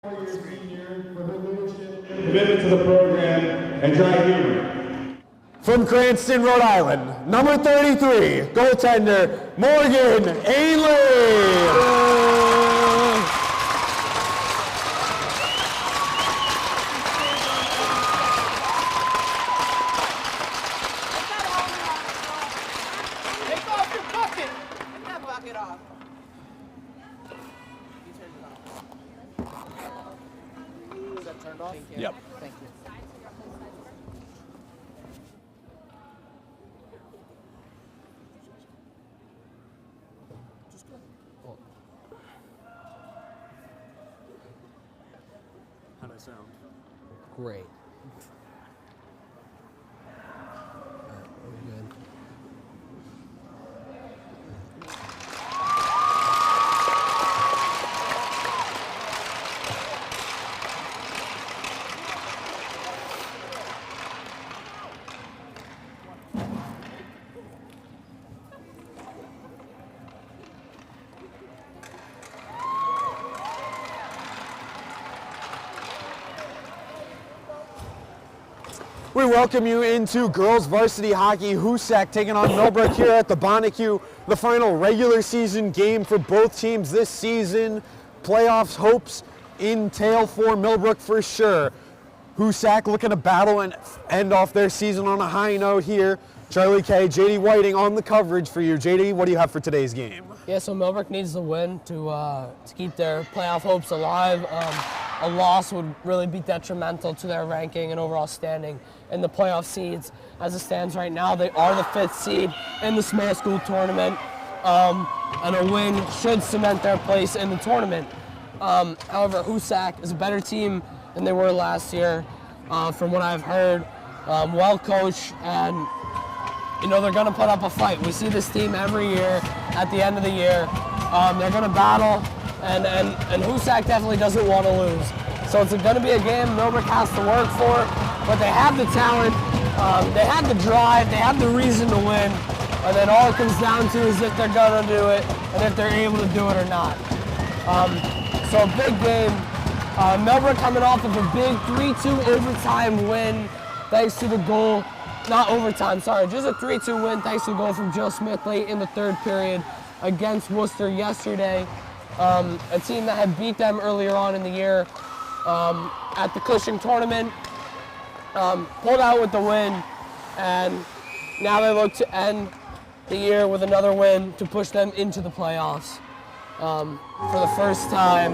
4-year senior for her leadership, commitment to the program, and dry humor. From Cranston, Rhode Island, number 33, goaltender, Morgan Ainley. Take off your bucket! Take that bucket off. You turned it off. Is that turned off? Yep. Thank you. How'd I sound? Great. Alright, we're good. We welcome you into girls varsity hockey. Hoosac taking on Millbrook here at the Bonnecue. The final regular season game for both teams this season. Playoffs hopes entail for Millbrook for sure. Hoosac looking to battle and end off their season on a high note here. Charlie K, JD Whiting on the coverage for you. JD, what do you have for today's game? Yeah, so Millbrook needs the win to keep their playoff hopes alive. A loss would really be detrimental to their ranking and overall standing in the playoff seeds. As it stands right now, they are the 5th seed in the small school tournament, and a win should cement their place in the tournament. However, Hoosac is a better team than they were last year, from what I've heard. Well coached, and you know they're going to put up a fight. We see this team every year at the end of the year. They're going to battle, and Hoosac definitely doesn't want to lose. So it's going to be a game Millbrook has to work for, but they have the talent, they have the drive, they have the reason to win, and then all it comes down to is if they're going to do it and if they're able to do it or not. So a big game. Millbrook coming off of a big 3-2 overtime win thanks to the goal. Not overtime, sorry, just a 3-2 win thanks to a goal from Joe Smith late in the 3rd period against Worcester yesterday. A team that had beat them earlier on in the year at the Cushing tournament. Pulled out with the win, and now they look to end the year with another win to push them into the playoffs for the first time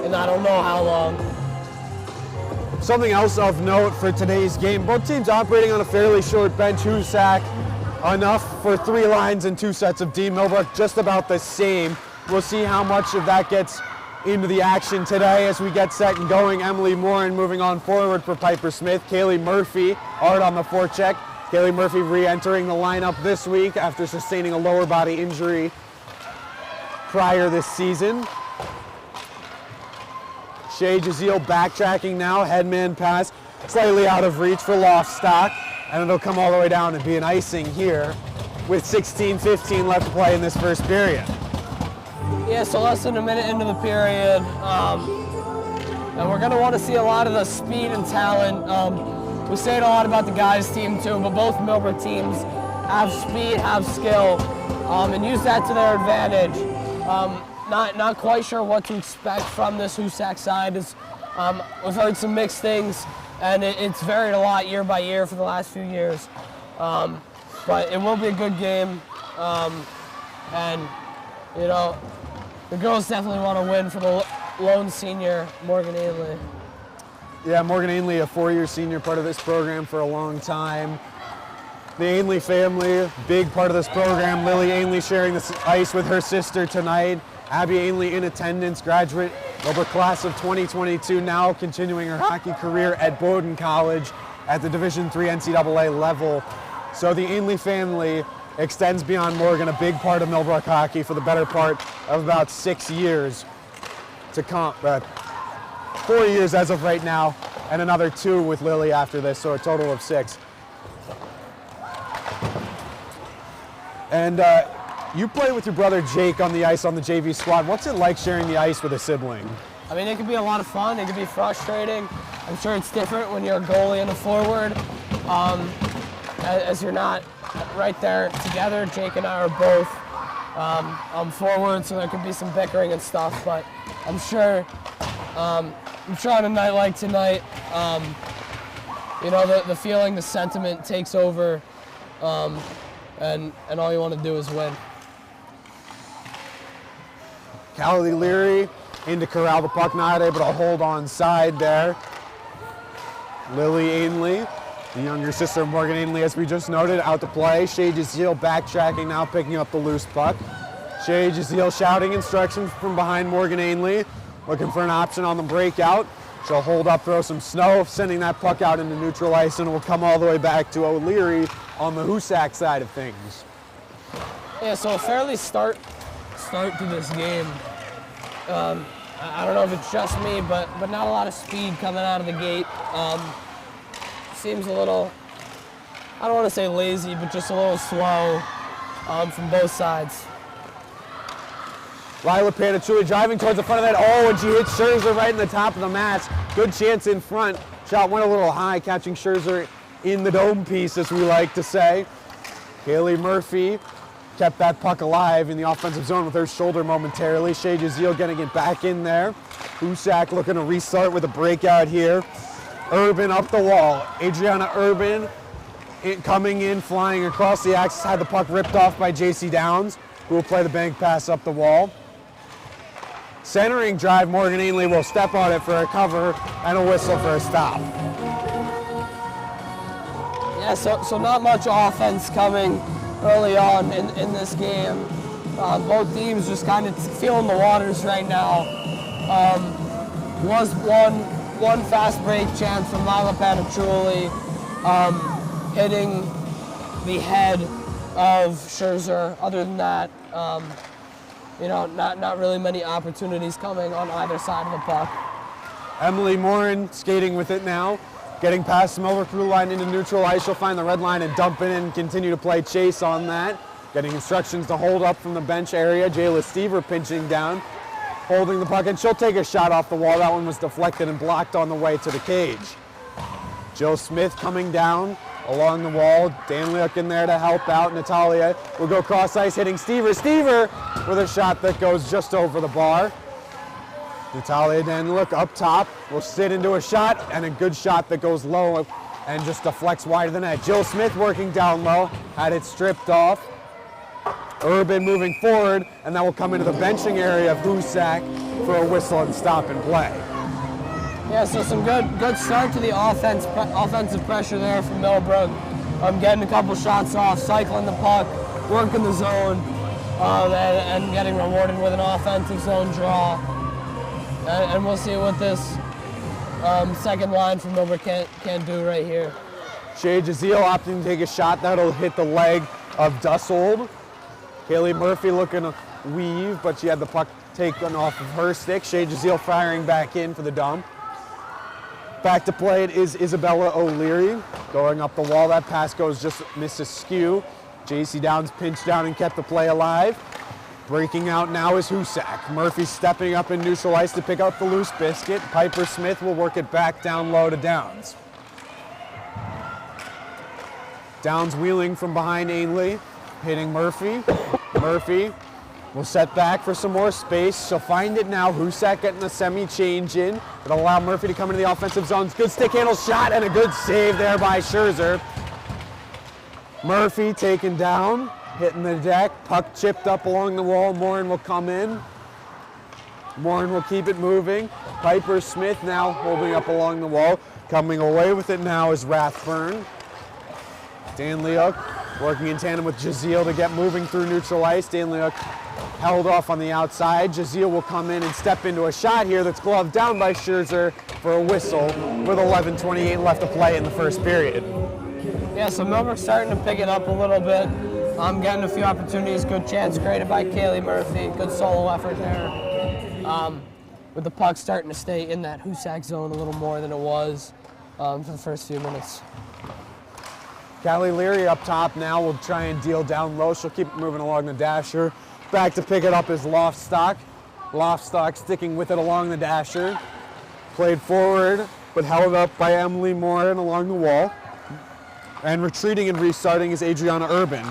in I don't know how long. Something else of note for today's game, both teams operating on a fairly short bench. Hoosac enough for 3 lines and 2 sets of D. Millbrook just about the same. We'll see how much of that gets into the action today as we get set and going. Emily Morin moving on forward for Piper Smith. Kaylee Murphy hard on the forecheck. Kaylee Murphy re-entering the lineup this week after sustaining a lower body injury prior this season. Shea Jazeel backtracking now, headman pass, slightly out of reach for Loftstock, and it'll come all the way down and be an icing here with 16:15 left to play in this first period. Yeah, so less than a minute into the period, and we're going to want to see a lot of the speed and talent. We say it a lot about the guys team too, but both Millbrook teams have speed, have skill, and use that to their advantage. Not quite sure what to expect from this Hoosac side. We've heard some mixed things, and it's varied a lot year by year for the last few years. But it will be a good game, and you know, the girls definitely want to win for the lone senior, Morgan Ainley. Yeah, Morgan Ainley, a 4-year senior, part of this program for a long time. The Ainley family, big part of this program. Lily Ainley sharing the ice with her sister tonight. Abby Ainley in attendance, graduate of the class of 2022, now continuing her hockey career at Bowdoin College at the Division III NCAA level. So the Ainley family extends beyond Morgan, a big part of Millbrook hockey for the better part of about 6 years to come. 4 years as of right now, and another 2 with Lily after this, so a total of 6. And you play with your brother Jake on the ice on the JV squad. What's it like sharing the ice with a sibling? I mean, it could be a lot of fun. It could be frustrating. I'm sure it's different when you're a goalie and a forward, as you're not right there together. Jake and I are both forward, so there could be some bickering and stuff. But I'm sure on a night like tonight, you know, the feeling, the sentiment takes over, and all you want to do is win. Callie Leary into corral the puck, not able to hold on side there. Lily Ainley, the younger sister of Morgan Ainley, as we just noted, out to play. Shay Jazeel backtracking now, picking up the loose puck. Shay Jazeel shouting instructions from behind Morgan Ainley, looking for an option on the breakout. She'll hold up, throw some snow, sending that puck out into neutral ice, and it will come all the way back to O'Leary on the Hoosac side of things. Yeah, so a fairly start to this game. I don't know if it's just me, but not a lot of speed coming out of the gate. Seems a little, I don't want to say lazy, but just a little slow from both sides. Lila Panachuli driving towards the front of that. Oh, and she hits Scherzer right in the top of the match. Good chance in front. Shot went a little high, catching Scherzer in the dome piece, as we like to say. Kaylee Murphy kept that puck alive in the offensive zone with her shoulder momentarily. Shay Jazeel getting it back in there. Hoosac looking to restart with a breakout here. Urban up the wall. Adriana Urban coming in, flying across the axis, had the puck ripped off by JC Downs, who will play the bank pass up the wall. Centering drive, Morgan Ainley will step on it for a cover and a whistle for a stop. Yeah, so not much offense coming early on in this game. Both teams just kind of feeling the waters right now. Was one fast break chance from Lila Panachuli, hitting the head of Scherzer. Other than that, you know, not really many opportunities coming on either side of the puck. Emily Morin skating with it now, getting past the Millbrook blue line into neutral ice. She'll find the red line and dump it in and continue to play chase on that. Getting instructions to hold up from the bench area. Jayla Stever pinching down, holding the puck, and she'll take a shot off the wall. That one was deflected and blocked on the way to the cage. Jill Smith coming down along the wall. Danliuk in there to help out. Natalia will go cross ice, hitting Stever. Stever with a shot that goes just over the bar. Natalia Danliuk up top will sit into a shot, and a good shot that goes low and just deflects wide of the net. Jill Smith working down low, had it stripped off. Urban moving forward, and that will come into the benching area of Hoosac for a whistle and stop and play. Yeah, so some good start to the offensive pressure there from Millbrook. Getting a couple shots off, cycling the puck, working the zone, and getting rewarded with an offensive zone draw. And we'll see what this second line from Millbrook can do right here. Shay Jazeel opting to take a shot. That'll hit the leg of Dussold. Kaylee Murphy looking to weave, but she had the puck taken off of her stick. Shay Jazeel firing back in for the dump. Back to play it is Isabella O'Leary. Going up the wall, that pass goes just misses skew. JC Downs pinched down and kept the play alive. Breaking out now is Hoosac. Murphy stepping up in neutral ice to pick up the loose biscuit. Piper Smith will work it back down low to Downs. Downs wheeling from behind Ainley, hitting Murphy. Murphy will set back for some more space. She'll find it now. Hoosac getting the semi-change in. It'll allow Murphy to come into the offensive zone. Good stick handle shot and a good save there by Scherzer. Murphy taken down, hitting the deck. Puck chipped up along the wall. Morin will come in. Morin will keep it moving. Piper Smith now holding up along the wall. Coming away with it now is Rathburn. Danliuk working in tandem with Jazeel to get moving through neutral ice. Danliuk held off on the outside. Jazeel will come in and step into a shot here that's gloved down by Scherzer for a whistle with 11:28 left to play in the first period. Yeah, so Millbrook's starting to pick it up a little bit. I'm getting a few opportunities. Good chance created by Kaylee Murphy. Good solo effort there. With the puck starting to stay in that Hoosac zone a little more than it was for the first few minutes. Callie Leary up top now will try and deal down low. She'll keep it moving along the dasher. Back to pick it up is Loftstock. Loftstock sticking with it along the dasher. Played forward, but held up by Emily Morin along the wall. And retreating and restarting is Adriana Urban.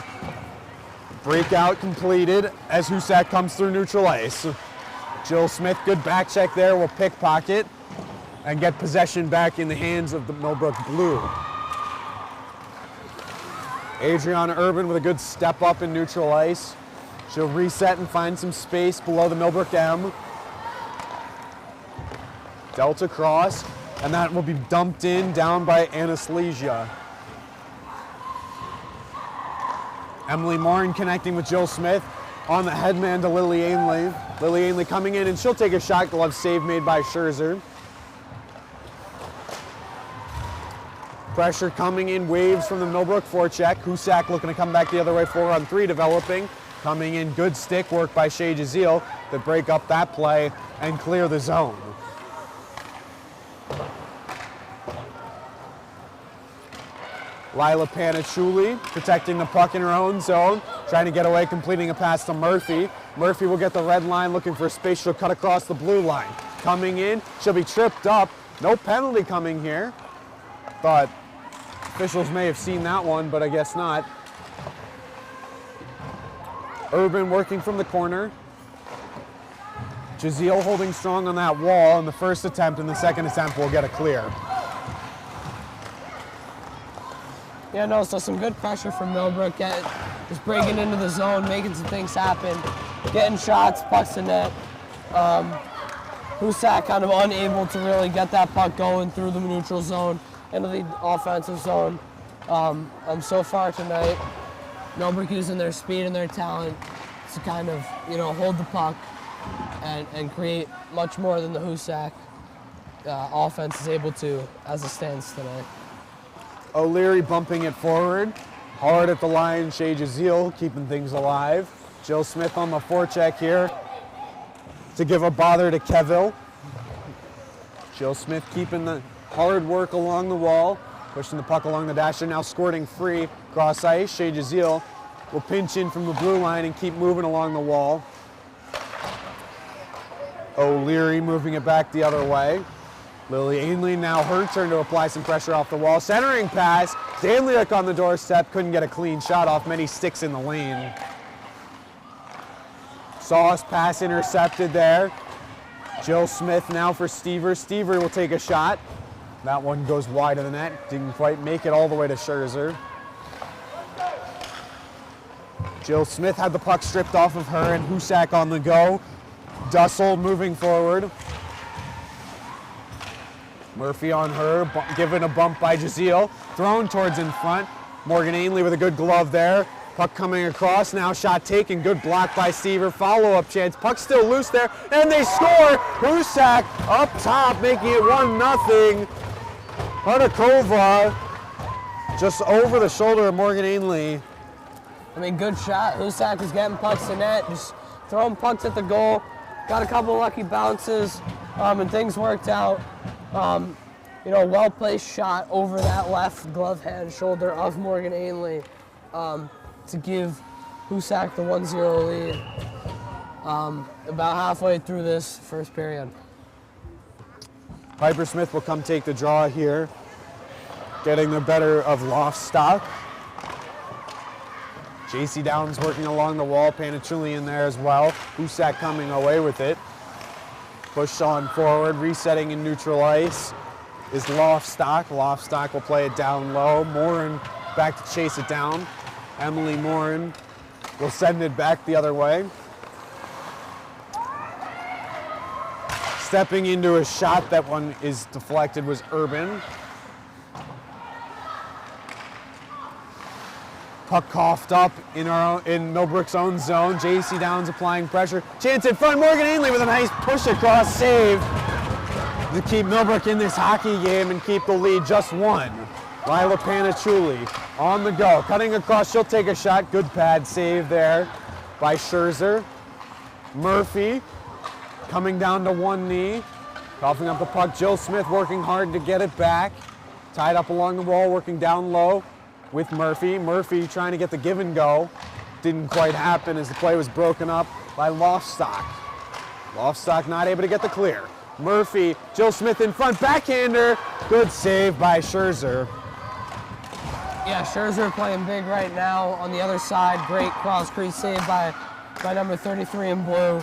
Breakout completed as Hoosac comes through neutral ice. Jill Smith, good back check there, will pickpocket and get possession back in the hands of the Millbrook Blue. Adriana Urban with a good step up in neutral ice. She'll reset and find some space below the Millbrook M. Delta cross, and that will be dumped in down by Anastasia. Emily Morin connecting with Jill Smith on the headman to Lily Ainley. Lily Ainley coming in, and she'll take a shot. Glove save made by Scherzer. Pressure coming in, waves from the Millbrook forecheck. Hoosac looking to come back the other way, 4-on-3 developing. Coming in, good stick work by Shea Jazeel to break up that play and clear the zone. Lila Panachuli protecting the puck in her own zone, trying to get away, completing a pass to Murphy. Murphy will get the red line, looking for space. She'll cut across the blue line. Coming in, she'll be tripped up. No penalty coming here. Thought officials may have seen that one, but I guess not. Urban working from the corner. Jazeel holding strong on that wall in the first attempt, and the second attempt will get a clear. Yeah, no, so some good pressure from Millbrook, just breaking into the zone, making some things happen, getting shots, pucks to net. Hoosac kind of unable to really get that puck going through the neutral zone into the offensive zone. So far tonight, Millbrook using their speed and their talent to kind of, hold the puck and create much more than the Hoosac offense is able to as it stands tonight. O'Leary bumping it forward. Hard at the line, Shea Jazeel keeping things alive. Jill Smith on the forecheck here to give a bother to Keville. Jill Smith keeping the hard work along the wall, pushing the puck along the dasher, now squirting free cross ice. Shea Jazeel will pinch in from the blue line and keep moving along the wall. O'Leary moving it back the other way. Lily Ainley now her turn to apply some pressure off the wall. Centering pass, Danliuk on the doorstep, couldn't get a clean shot off, many sticks in the lane. Sauce pass intercepted there. Jill Smith now for Stever. Stever will take a shot. That one goes wide of the net, didn't quite make it all the way to Scherzer. Jill Smith had the puck stripped off of her, and Hoosac on the go. Dussel moving forward. Murphy on her, given a bump by Jazeel, thrown towards in front. Morgan Ainley with a good glove there. Puck coming across, now shot taken, good block by Stever, follow-up chance. Puck still loose there, and they score! Hoosac up top, making it 1-0. Hudakova just over the shoulder of Morgan Ainley. Good shot. Hoosac was getting pucks to net, just throwing pucks at the goal. Got a couple lucky bounces, and things worked out. Well-placed shot over that left glove hand shoulder of Morgan Ainley to give Hoosac the 1-0 lead about halfway through this first period. Piper Smith will come take the draw here, getting the better of Loftstock. JC Downs working along the wall, Panachuli in there as well. Hoosac coming away with it. Push on forward, resetting in neutral ice is Loftstock. Loftstock will play it down low. Morin back to chase it down. Emily Morin will send it back the other way. Stepping into a shot, that one is deflected, was Urban. Puck coughed up in Millbrook's own zone. JC Downs applying pressure. Chance in front. Morgan Ainley with a nice push across save to keep Millbrook in this hockey game and keep the lead just one. Lila Panachuli on the go. Cutting across. She'll take a shot. Good pad save there by Scherzer. Murphy coming down to one knee. Coughing up the puck. Jill Smith working hard to get it back. Tied up along the wall, working down low with Murphy. Murphy trying to get the give and go. Didn't quite happen as the play was broken up by Loftstock. Lofstock not able to get the clear. Murphy, Jill Smith in front, backhander. Good save by Scherzer. Yeah, Scherzer playing big right now on the other side. Great cross crease save by number 33 in blue.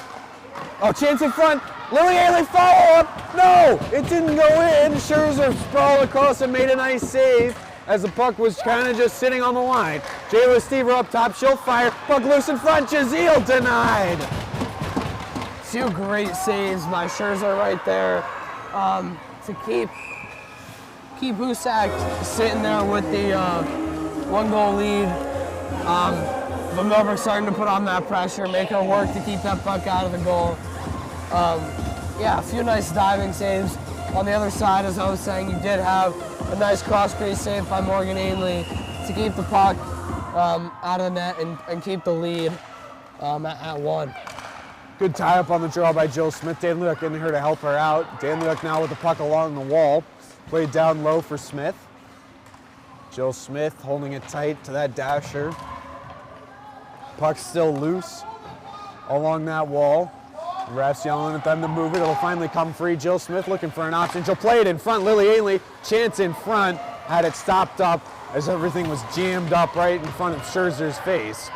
Oh, chance in front. Lily Haley follow up. No, it didn't go in. Scherzer sprawled across and made a nice save as the puck was kind of just sitting on the line. Jayla Stever up top. She'll fire. Puck loose in front. Jazeel denied. Two great saves by Scherzer right there to keep Hoosac sitting there with the 1-goal lead. But Millbrook starting to put on that pressure, make her work to keep that puck out of the goal. Yeah, a few nice diving saves. On the other side, as I was saying, you did have a nice cross-crease save by Morgan Ainley to keep the puck out of the net and keep the lead at 1. Good tie-up on the draw by Jill Smith. Dan Leuk in here to help her out. Dan Leuk now with the puck along the wall. Played down low for Smith. Jill Smith holding it tight to that dasher. Puck's still loose along that wall. Refs yelling at them to move it. It'll finally come free. Jill Smith looking for an option. She'll play it in front. Lily Ainley, chance in front. Had it stopped up as everything was jammed up right in front of Scherzer's face.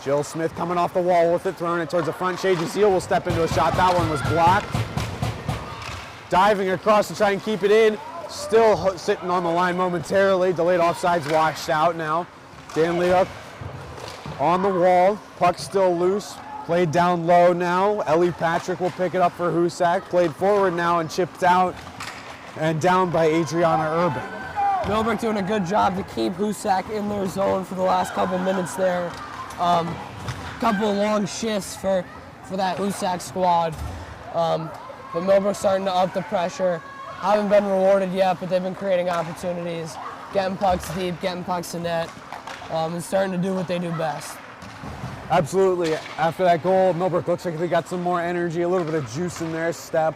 Jill Smith coming off the wall with it, throwing it towards the front. Shay Jazeel will step into a shot. That one was blocked. Diving across to try and keep it in. Still sitting on the line momentarily. Delayed offsides washed out now. Dan Leuk on the wall. Puck still loose. Played down low now. Ellie Patrick will pick it up for Hoosac. Played forward now and chipped out and down by Adriana Urban. Millbrook doing a good job to keep Hoosac in their zone for the last couple minutes there. Couple of long shifts for that Hoosac squad. But Millbrook starting to up the pressure. Haven't been rewarded yet, but they've been creating opportunities, getting pucks deep, getting pucks to net, and starting to do what they do best. Absolutely. After that goal, Millbrook looks like they got some more energy, a little bit of juice in their step.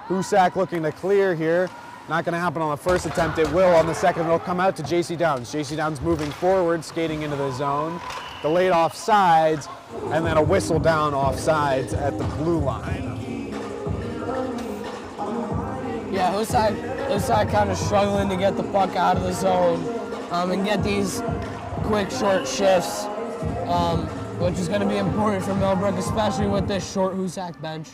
Hoosac looking to clear here. Not going to happen on the first attempt. It will on the second. It'll come out to JC Downs. JC Downs moving forward, skating into the zone. Delayed offsides, and then a whistle down offsides at the blue line. Yeah, Hoosac kind of struggling to get the puck out of the zone and get these quick, short shifts, which is going to be important for Millbrook, especially with this short Hoosac bench.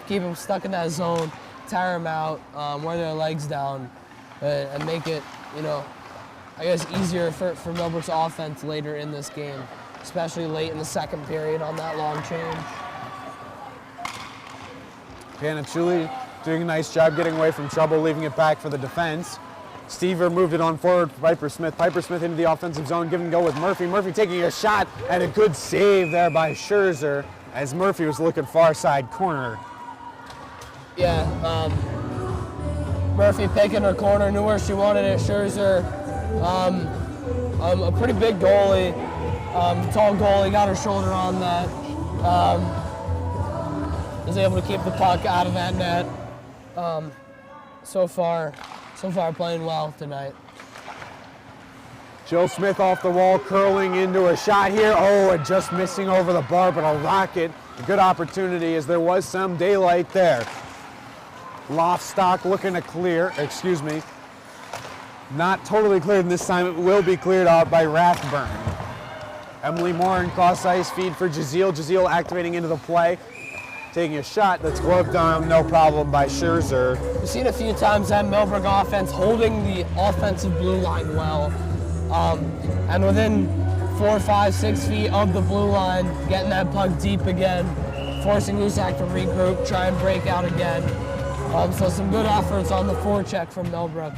Keep them stuck in that zone, tire them out, wear their legs down, and make it, I guess easier for Millbrook's offense later in this game, especially late in the second period on that long change. Panachuli doing a nice job getting away from trouble, leaving it back for the defense. Stever moved it on forward for Piper Smith. Piper Smith into the offensive zone, give and go with Murphy. Murphy taking a shot, and a good save there by Scherzer as Murphy was looking far side corner. Yeah, Murphy picking her corner, knew where she wanted it. Scherzer, a pretty big goalie, tall goalie, got her shoulder on that. Was able to keep the puck out of that net. So far playing well tonight. Jill Smith off the wall, curling into a shot here. Oh, and just missing over the bar, but a rocket. A good opportunity as there was some daylight there. Lofstock looking to clear, not totally cleared this time. It will be cleared out by Rathburn. Emily Moore in cross ice feed for Jazeel. Jazeel activating into the play. Taking a shot that's gloved on, no problem by Scherzer. We've seen a few times that Millbrook offense holding the offensive blue line well. And within 4, 5, 6 feet of the blue line, getting that puck deep again, forcing Hoosac to regroup, try and break out again. So some good efforts on the forecheck from Millbrook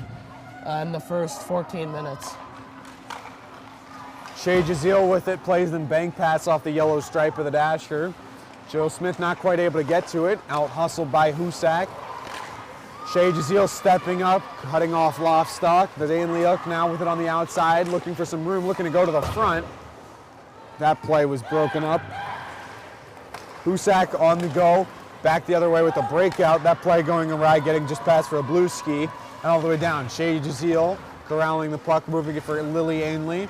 in the first 14 minutes. Shay Jazeel with it, plays the bank pass off the yellow stripe of the dasher. Jill Smith not quite able to get to it, out hustled by Hoosac. Shay Jazeel stepping up, cutting off Lofstock. The Dan Leuk now with it on the outside, looking for some room, looking to go to the front. That play was broken up. Hoosac on the go, back the other way with the breakout. That play going awry, getting just past for a blue ski, and all the way down. Shay Jazeel corralling the puck, moving it for Lily Ainley.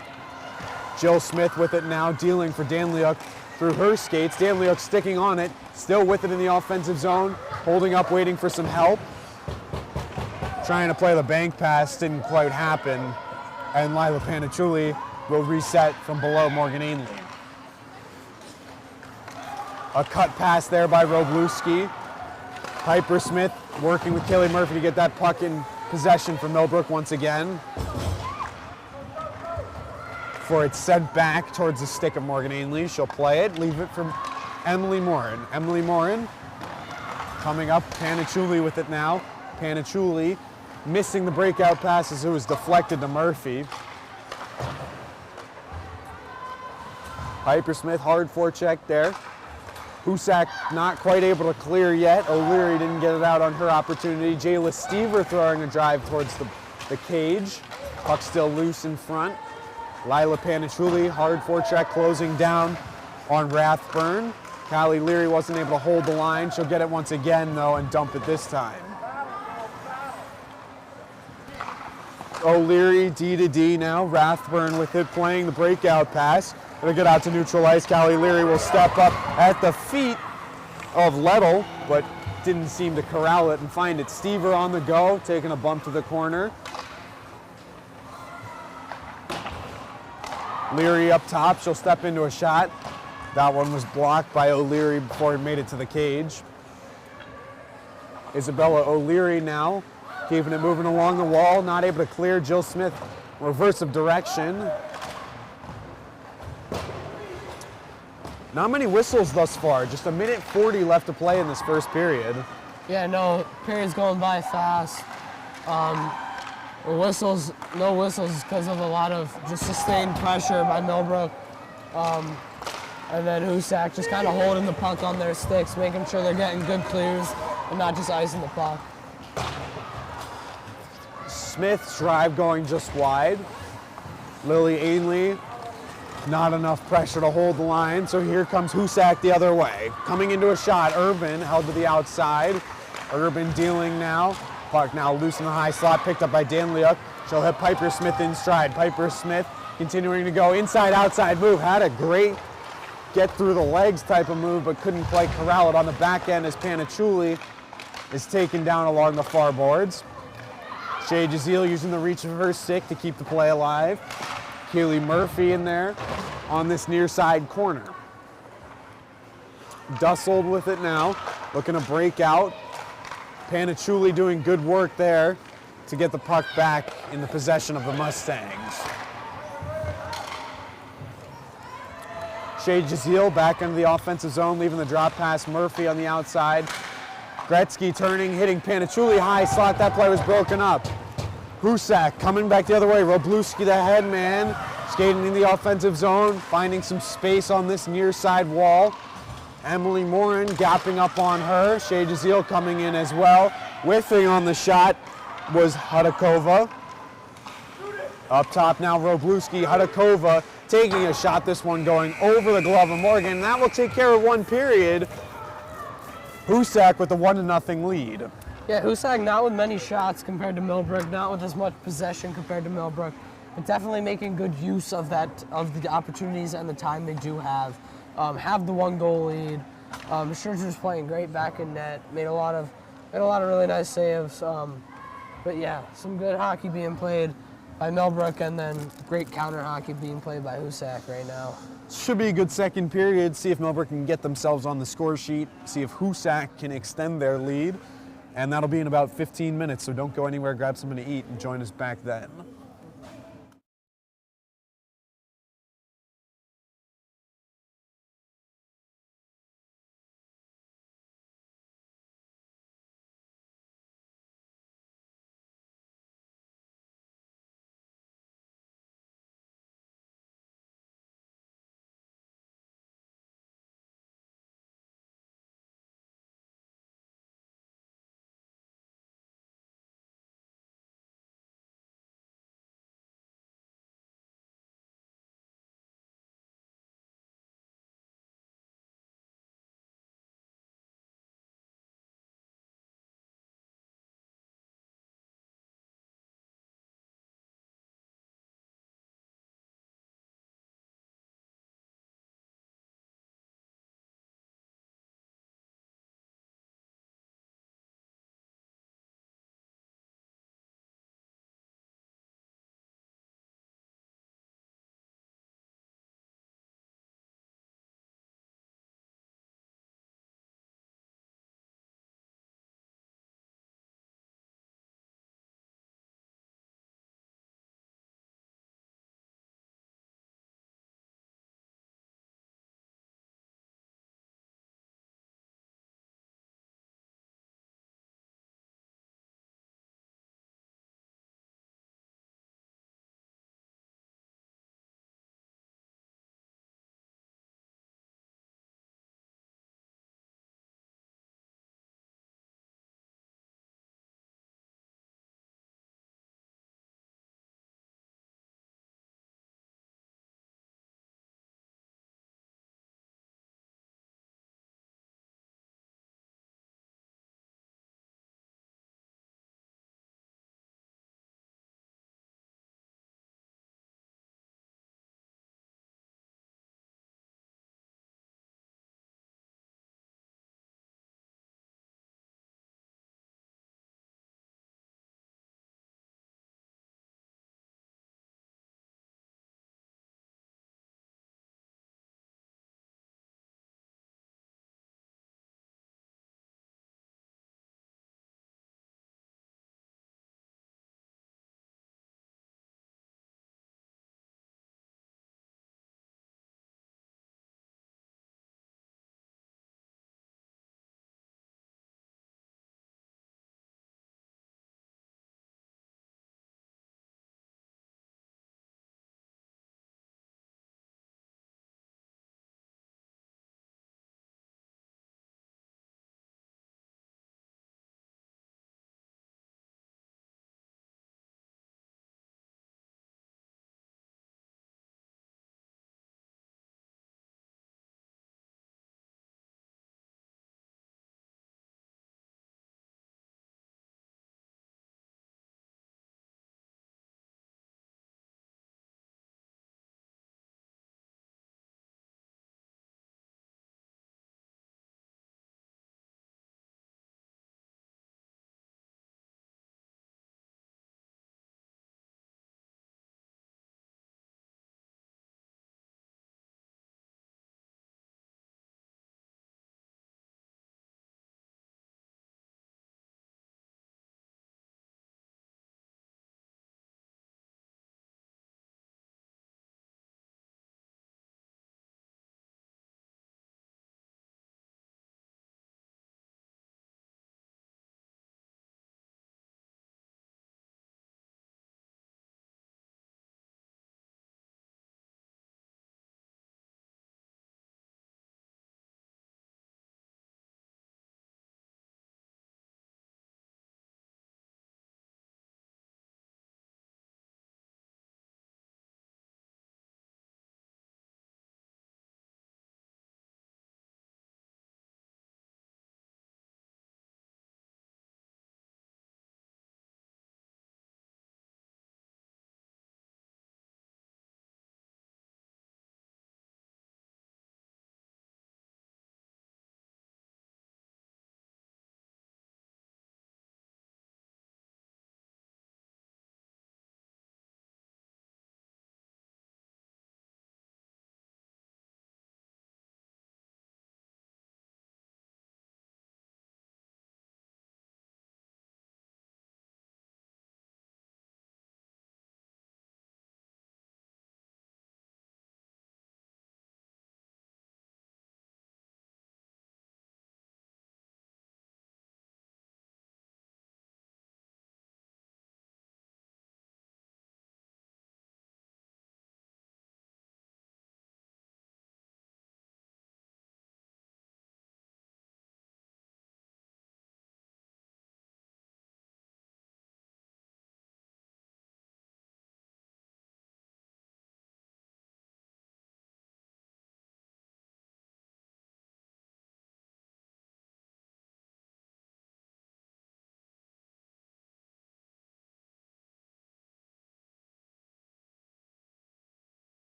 Jill Smith with it now, dealing for Dan Leuk. through her skates. Danliuk sticking on it, still with it in the offensive zone, holding up, waiting for some help. Trying to play the bank pass, didn't quite happen. And Lila Panicciulli will reset from below Morgan Ainley. A cut pass there by Robluski. Piper Smith working with Kaylee Murphy to get that puck in possession for Millbrook once again. Before it's sent back towards the stick of Morgan Ainley. She'll play it, leave it for Emily Morin. Emily Morin coming up, Panicciulli with it now. Panicciulli missing the breakout pass as it was deflected to Murphy. Piper Smith, hard forecheck there. Hoosac not quite able to clear yet. O'Leary didn't get it out on her opportunity. Jayla Stever throwing a drive towards the cage. Puck still loose in front. Lila Panicciulli, hard forecheck, closing down on Rathburn. Callie Leary wasn't able to hold the line. She'll get it once again, though, and dump it this time. O'Leary, D to D now. Rathburn with it, playing the breakout pass. It'll get out to neutral ice. Callie Leary will step up at the feet of Lettle, but didn't seem to corral it and find it. Stever on the go, taking a bump to the corner. Leary up top, she'll step into a shot. That one was blocked by O'Leary before it made it to the cage. Isabella O'Leary now, keeping it moving along the wall, not able to clear. Jill Smith, reverse of direction. Not many whistles thus far, just 1:40 left to play in this first period. Yeah, no, period's going by fast. No whistles because of a lot of just sustained pressure by Millbrook. And then Hoosac just kind of holding the puck on their sticks, making sure they're getting good clears and not just icing the puck. Smith's drive going just wide. Lily Ainley, not enough pressure to hold the line, so here comes Hoosac the other way. Coming into a shot, Urban held to the outside. Urban dealing now. Puck now loose in the high slot, picked up by Danliuk. She'll hit Piper Smith in stride. Piper Smith continuing to go inside, outside move. Had a great get through the legs type of move, but couldn't quite corral it on the back end as Panicciulli is taken down along the far boards. Shea Jazeel using the reach of her stick to keep the play alive. Keely Murphy in there on this near side corner. Dussold with it now, looking to break out. Panicciulli doing good work there to get the puck back in the possession of the Mustangs. Shea Jazeel back into the offensive zone, leaving the drop pass. Murphy on the outside. Gretzky turning, hitting Panicciulli high slot. That play was broken up. Hoosac coming back the other way. Robluski, the head man, skating in the offensive zone, finding some space on this near side wall. Emily Morin gapping up on her. Shea Jazeel coming in as well. Whiffing on the shot was Hudakova. Up top now, Robluski, Hudakova taking a shot. This one going over the glove of Morgan. That will take care of one period. Hoosac with the 1-0 lead. Yeah, Hoosac not with many shots compared to Millbrook, not with as much possession compared to Millbrook, but definitely making good use of the opportunities and the time they do have. Have the 1-goal lead. Scherzer's playing great back in net. Made a lot of really nice saves. But yeah, some good hockey being played by Millbrook, and then great counter hockey being played by Hoosac right now. Should be a good second period. See if Millbrook can get themselves on the score sheet. See if Hoosac can extend their lead. And that'll be in about 15 minutes, so don't go anywhere. Grab something to eat and join us back then.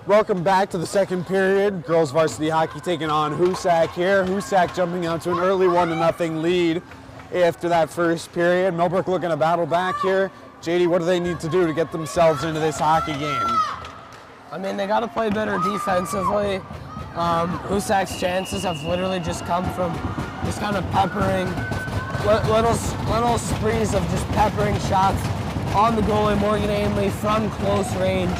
Welcome back to the second period. Girls varsity hockey taking on Hoosac here. Hoosac jumping out to an early 1-0 lead after that first period. Millbrook looking to battle back here. JD, what do they need to do to get themselves into this hockey game? I mean, they got to play better defensively. Hoosac's chances have literally just come from just kind of peppering, little sprees of just peppering shots on the goalie, Morgan Ainley, from close range.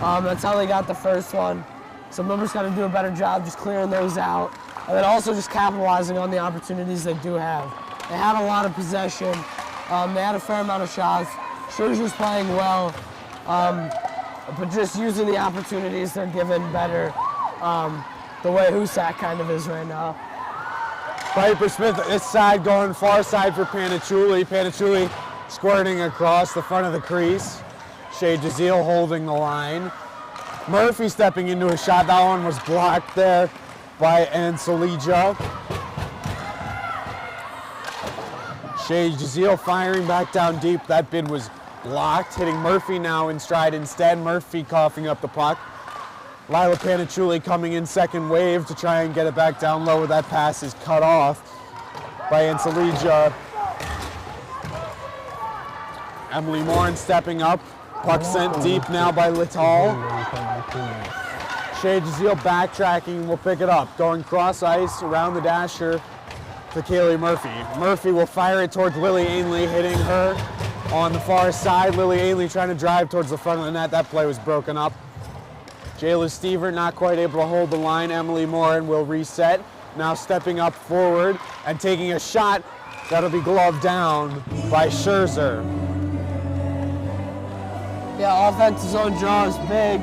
That's how they got the first one. So Millbrook's got to do a better job just clearing those out. And then also just capitalizing on the opportunities they do have. They had a lot of possession. They had a fair amount of shots. Scherzer's playing well, but just using the opportunities they're given better, the way Hoosac kind of is right now. Piper Smith this side going far side for Panachuli. Panachuli squirting across the front of the crease. Shea Jazeel holding the line. Murphy stepping into a shot. That one was blocked there by Ansalija. Shea Jazeel firing back down deep. That bid was blocked, hitting Murphy now in stride instead. Murphy coughing up the puck. Lila Panachuli coming in second wave to try and get it back down low. That pass is cut off by Ansalija. Emily Morin stepping up. Puck sent deep now by Lital. Shea Jazeel backtracking will pick it up. Going cross ice around the dasher to Kaylee Murphy. Murphy will fire it towards Lily Ainley, hitting her on the far side. Lily Ainley trying to drive towards the front of the net. That play was broken up. Jayla Stever not quite able to hold the line. Emily Morin will reset. Now stepping up forward and taking a shot. That'll be gloved down by Scherzer. Yeah, offensive zone draw is big.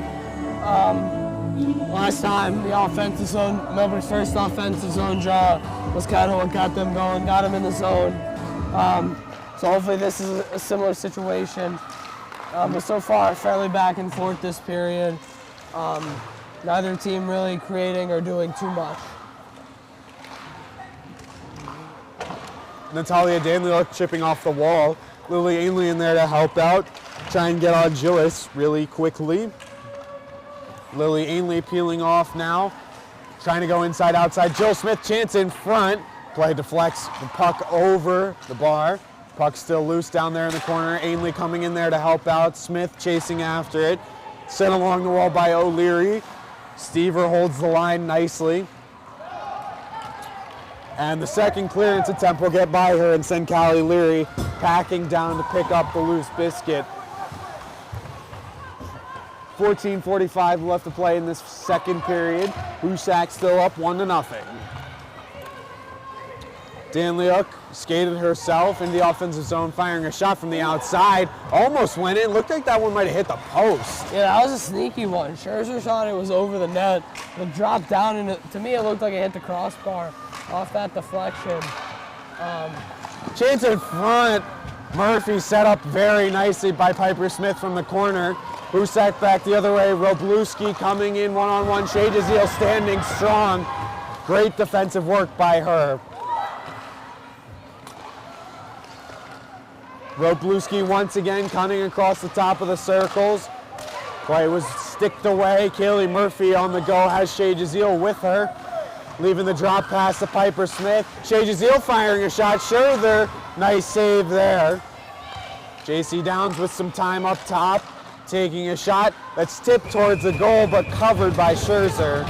Last time, the offensive zone, Millbrook's first offensive zone draw was kind of what got them going, got them in the zone. So hopefully this is a similar situation. But so far, fairly back and forth this period. Neither team really creating or doing too much. Natalia Danliuk chipping off the wall. Lily Ainley in there to help out. Try and get on Gillis really quickly. Lily Ainley peeling off now. Trying to go inside, outside. Jill Smith, chance in front. Play deflects the puck over the bar. Puck still loose down there in the corner. Ainley coming in there to help out. Smith chasing after it. Sent along the wall by O'Leary. Stever holds the line nicely. And the second clearance attempt will get by her and send Callie Leary packing down to pick up the loose biscuit. 14:45 left to play in this second period. Hoosac still up 1-0. Danliuk skated herself in the offensive zone, firing a shot from the outside. Almost went in. Looked like that one might have hit the post. Yeah, that was a sneaky one. Scherzer shot, it was over the net. It dropped down, and to me, it looked like it hit the crossbar off that deflection. Chance in front. Murphy set up very nicely by Piper Smith from the corner. Hoosac back the other way. Robluski coming in one-on-one. Shea Jazeel standing strong. Great defensive work by her. Robluski once again cutting across the top of the circles. Play was sticked away. Kaylee Murphy on the go has Shea Jazeel with her. Leaving the drop pass to Piper Smith. Shea Jazeel firing a shot. Scherzer, nice save there. JC Downs with some time up top. Taking a shot that's tipped towards the goal but covered by Scherzer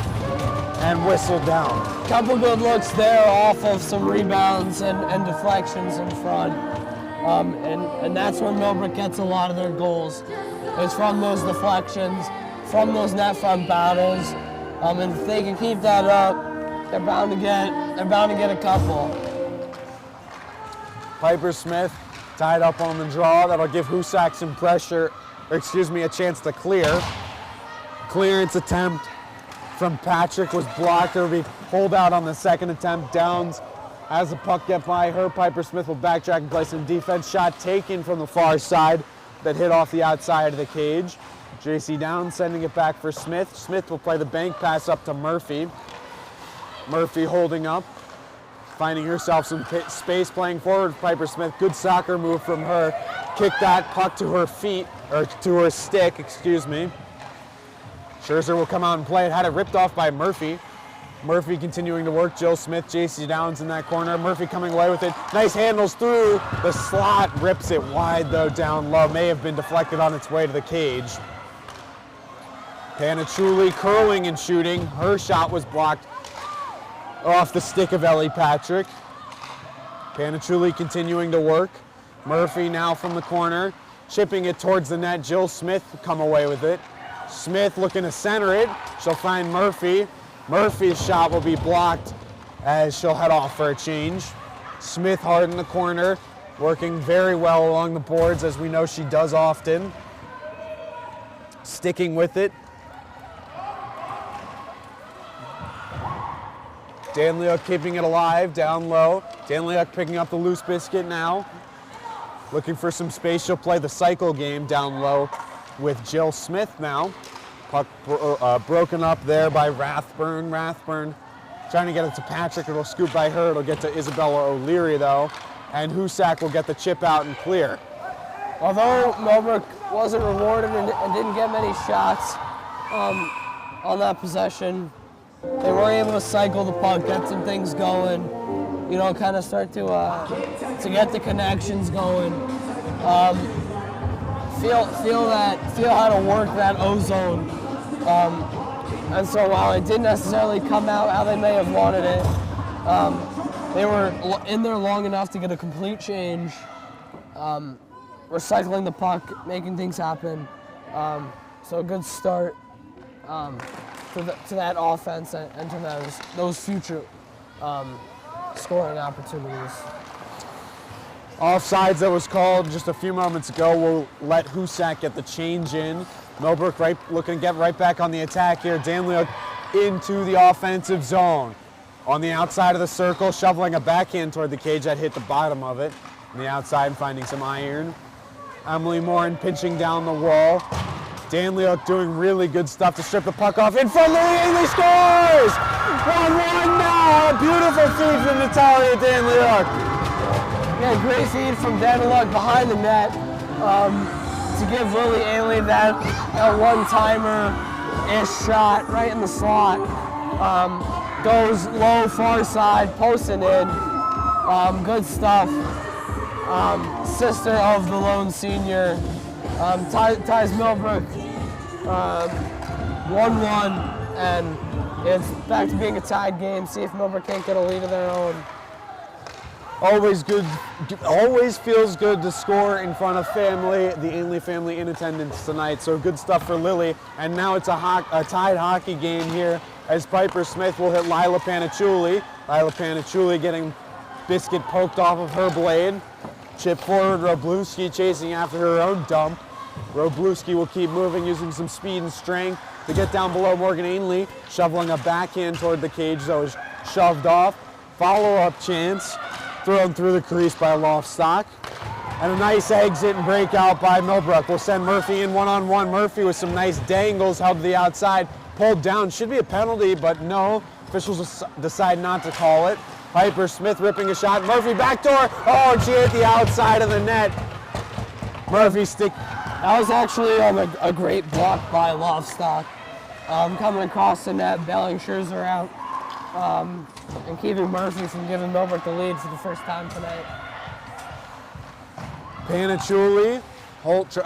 and whistled down. Couple good looks there off of some rebounds and deflections in front. And that's where Millbrook gets a lot of their goals. It's from those deflections, from those net front battles. And if they can keep that up, they're bound to get a couple. Piper Smith tied up on the draw. That'll give Hoosac some pressure, a chance to clear. Clearance attempt from Patrick was blocked. There will be pulled out on the second attempt. Downs as the puck get by her. Piper Smith will backtrack and play some defense. Shot taken from the far side that hit off the outside of the cage. JC Downs sending it back for Smith. Smith will play the bank pass up to Murphy. Murphy holding up, finding herself some space, playing forward. Piper Smith, good soccer move from her. Kick that puck to her feet, or to her stick, excuse me. Scherzer will come out and play it. Had it ripped off by Murphy. Murphy continuing to work. Jill Smith, JC Downs in that corner. Murphy coming away with it. Nice handles through the slot. Rips it wide though, down low. May have been deflected on its way to the cage. Panichuli curling and shooting. Her shot was blocked off the stick of Ellie Patrick. Panichuli continuing to work. Murphy now from the corner, chipping it towards the net. Jill Smith come away with it. Smith looking to center it. She'll find Murphy. Murphy's shot will be blocked as she'll head off for a change. Smith hard in the corner, working very well along the boards as we know she does often. Sticking with it. Danliuk keeping it alive, down low. Danliuk picking up the loose biscuit now. Looking for some space, she'll play the cycle game down low with Jill Smith now. Puck broken up there by Rathburn. Rathburn trying to get it to Patrick, it'll scoop by her, it'll get to Isabella O'Leary though. And Hoosac will get the chip out and clear. Although Millbrook wasn't rewarded and didn't get many shots on that possession, they were able to cycle the puck, get some things going, you know, kind of start to get the connections going. Feel how to work that O-zone. And so while it didn't necessarily come out how they may have wanted it, they were in there long enough to get a complete change, recycling the puck, making things happen. So a good start to that offense and to those future scoring opportunities. Offsides that was called just a few moments ago will let Hoosac get the change in. Millbrook looking to get right back on the attack here. Danliuk into the offensive zone. On the outside of the circle, shoveling a backhand toward the cage that hit the bottom of it. On the outside, finding some iron. Emily Morin pinching down the wall. Danliuk doing really good stuff to strip the puck off. In front, Lily Ainley scores! 1-1 now! A beautiful feed from Natalia Danliuk. Yeah, great feed from Danliuk behind the net to give Lily Ainley that one-timer-ish shot right in the slot. Goes low, far side, posting in. Good stuff. Sister of the lone senior. Ties Millbrook 1-1, and it's back to being a tied game. See if Millbrook can't get a lead of their own. Always good, always feels good to score in front of family. The Ainley family in attendance tonight, so good stuff for Lily. And now it's a tied hockey game here as Piper Smith will hit Lila Panichuli. Lila Panichuli getting biscuit poked off of her blade. Chip forward, Robluski chasing after her own dump. Robluski will keep moving, using some speed and strength to get down below Morgan Ainley. Shoveling a backhand toward the cage, though, is shoved off. Follow-up chance, thrown through the crease by Loftstock. And a nice exit and breakout by Millbrook. Will send Murphy in one-on-one. Murphy with some nice dangles, held to the outside, pulled down. Should be a penalty, but no. Officials decide not to call it. Piper Smith ripping a shot. Murphy backdoor. Oh, and she hit the outside of the net. Murphy stick. That was actually a great block by Loftstock. Coming across the net, bailing Scherzer out, and keeping Murphy from giving Millbrook the lead for the first time tonight. Panichuli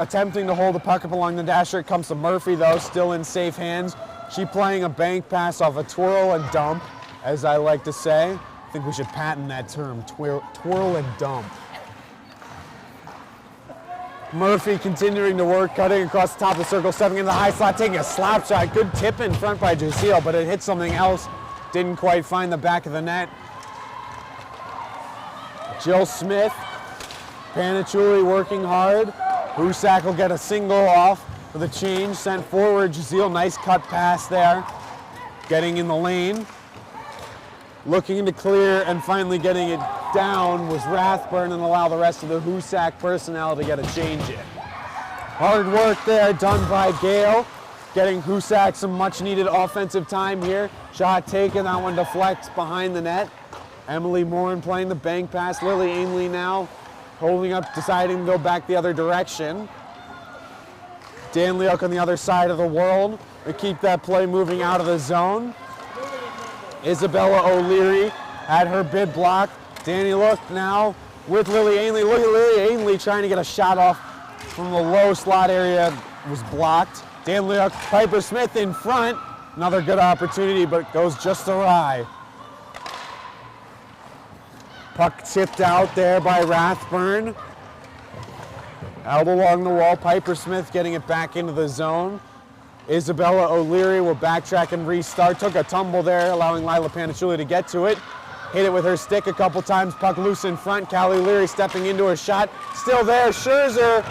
attempting to hold the puck up along the dasher. It comes to Murphy, though, still in safe hands. She playing a bank pass off a twirl and dump, as I like to say. I think we should patent that term, twirl and dump. Murphy continuing to work, cutting across the top of the circle, stepping into the high slot, taking a slap shot. Good tip in front by Jazeel, but it hit something else. Didn't quite find the back of the net. Jill Smith, Panichuli working hard. Hoosac will get a single off with a change, sent forward. Jazeel, nice cut pass there. Getting in the lane. Looking to clear and finally getting it down was Rathburn and allow the rest of the Hoosac personnel to get a change in. Hard work there done by Gale, getting Hoosac some much needed offensive time here. Shot taken, that one deflects behind the net. Emily Morin playing the bank pass. Lily Ainley now holding up, deciding to go back the other direction. Danliuk on the other side of the world to keep that play moving out of the zone. Isabella O'Leary had her bid blocked. Danliuk now with Lily Ainley. Look at Lily Ainley trying to get a shot off from the low slot area. Was blocked. Danliuk, Piper Smith in front. Another good opportunity, but it goes just awry. Puck tipped out there by Rathburn. Out along the wall, Piper Smith getting it back into the zone. Isabella O'Leary will backtrack and restart. Took a tumble there, allowing Lila Panicciulli to get to it. Hit it with her stick a couple times. Puck loose in front. Callie Leary stepping into a shot. Still there. Scherzer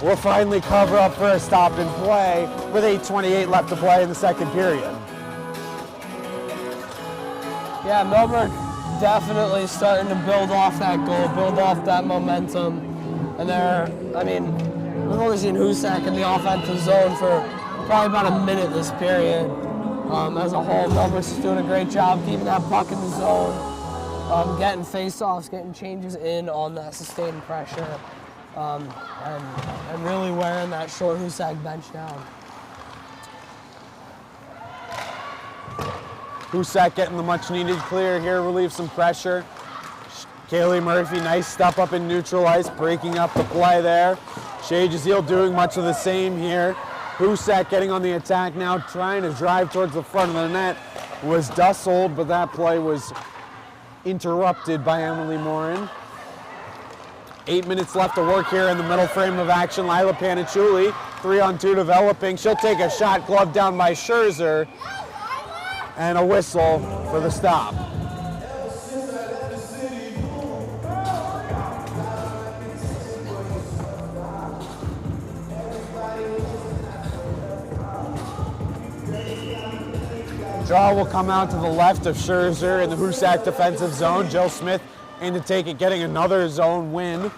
will finally cover up for a stop and play with 8:28 left to play in the second period. Yeah, Millbrook definitely starting to build off that goal, build off that momentum. And we've only seen Hoosac in the offensive zone for probably about a minute this period. As a whole, Millbrook's doing a great job keeping that puck in the zone, getting face-offs, getting changes in on that sustained pressure, and really wearing that short Hoosac bench down. Hoosac getting the much-needed clear here, relieve some pressure. Kaylee Murphy, nice step up and neutralize, breaking up the play there. Shea Jazeel doing much of the same here. Hoosac getting on the attack now, trying to drive towards the front of the net. Was dustled, but that play was interrupted by Emily Morin. 8 minutes left to work here in the middle frame of action. Lila Panicciulli, 3-on-2 developing. She'll take a shot, gloved down by Scherzer, and a whistle for the stop. Draw will come out to the left of Scherzer in the Hoosac defensive zone. Jill Smith in to take it, getting another zone win.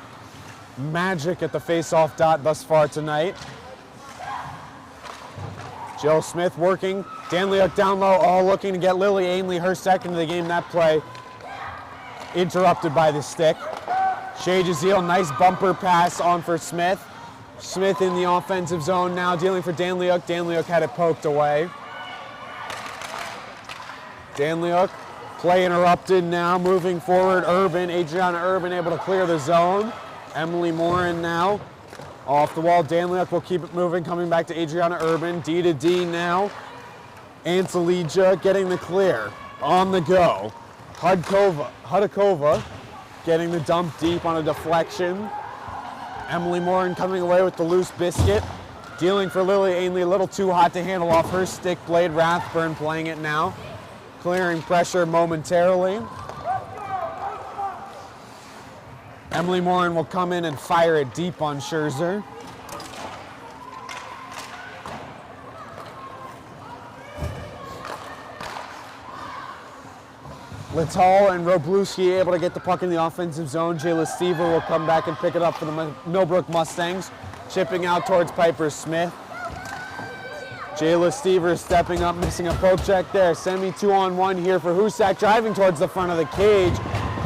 Magic at the face-off dot thus far tonight. Jill Smith working. Danliuk down low, all looking to get Lily Ainley her second of the game. That play interrupted by the stick. Shea Jazeel, nice bumper pass on for Smith. Smith in the offensive zone now, dealing for Danliuk. Danliuk had it poked away. Danliuk, play interrupted now, moving forward, Urban, Adriana Urban able to clear the zone. Emily Morin now, off the wall, Danliuk will keep it moving, coming back to Adriana Urban, D to D now. Anselija getting the clear, on the go. Hudakova getting the dump deep on a deflection. Emily Morin coming away with the loose biscuit. Dealing for Lily Ainley, a little too hot to handle off her stick blade. Rathburn playing it now. Clearing pressure momentarily. Emily Morin will come in and fire it deep on Scherzer. Littall and Robluski able to get the puck in the offensive zone. Jayla Stever will come back and pick it up for the Millbrook Mustangs. Chipping out towards Piper Smith. Jayla Stever stepping up, missing a poke check there. Semi 2-on-1 here for Hoosac, driving towards the front of the cage.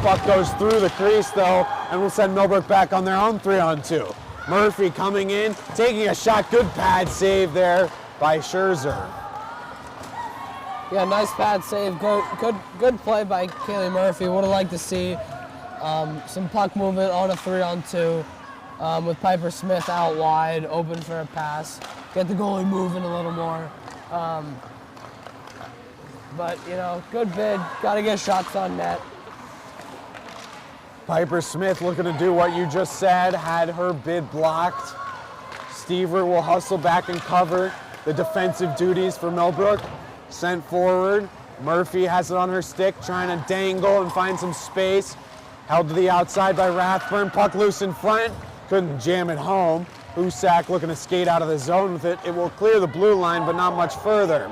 Puck goes through the crease though, and will send Millbrook back on their own 3-on-2. Murphy coming in, taking a shot. Good pad save there by Scherzer. Yeah, nice pad save. Good play by Kaylee Murphy. Would have liked to see some puck movement on a 3-on-2 with Piper Smith out wide, open for a pass. Get the goalie moving a little more. But, good bid. Got to get shots on net. Piper Smith looking to do what you just said, had her bid blocked. Stever will hustle back and cover the defensive duties for Millbrook. Sent forward. Murphy has it on her stick, trying to dangle and find some space. Held to the outside by Rathburn. Puck loose in front. Couldn't jam it home. Hoosac looking to skate out of the zone with it. It will clear the blue line, but not much further.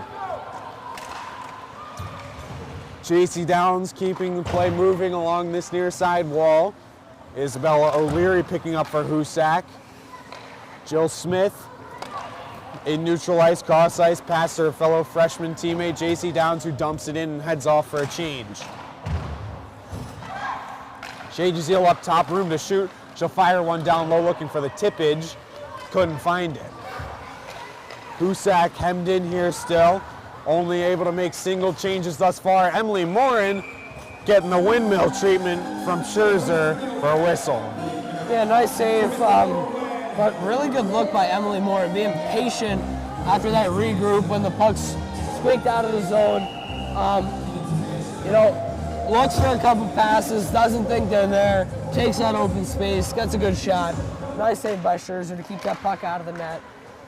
JC Downs keeping the play moving along this near side wall. Isabella O'Leary picking up for Hoosac. Jill Smith in neutral ice, cross ice, pass her fellow freshman teammate JC Downs, who dumps it in and heads off for a change. Shea Jazeel up top, room to shoot. She'll fire one down low looking for the tippage. Couldn't find it. Hoosac hemmed in here still, only able to make single changes thus far. Emily Morin getting the windmill treatment from Scherzer for a whistle. Yeah, nice save, but really good look by Emily Morin, being patient after that regroup when the puck's squeaked out of the zone. Looks for a couple passes, doesn't think they're there, takes that open space, gets a good shot. Nice save by Scherzer to keep that puck out of the net.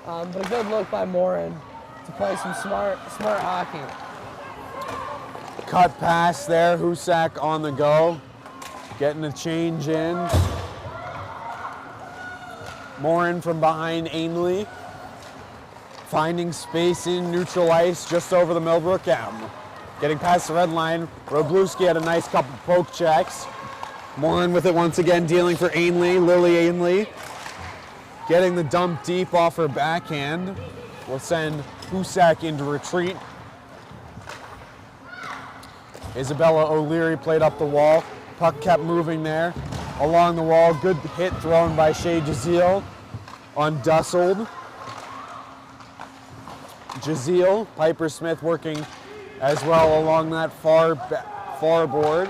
But a good look by Morin to play some smart hockey. Cut pass there, Hoosac on the go, getting a change in. Morin from behind Ainley, finding space in neutral ice just over the Millbrook M. Getting past the red line, Wroblewski had a nice couple poke checks. Morin with it once again, dealing for Ainley, Lily Ainley. Getting the dump deep off her backhand will send Hoosac into retreat. Isabella O'Leary played up the wall. Puck kept moving there along the wall. Good hit thrown by Shea Jazeel on Dussold. Jazeel, Piper Smith working as well along that far board.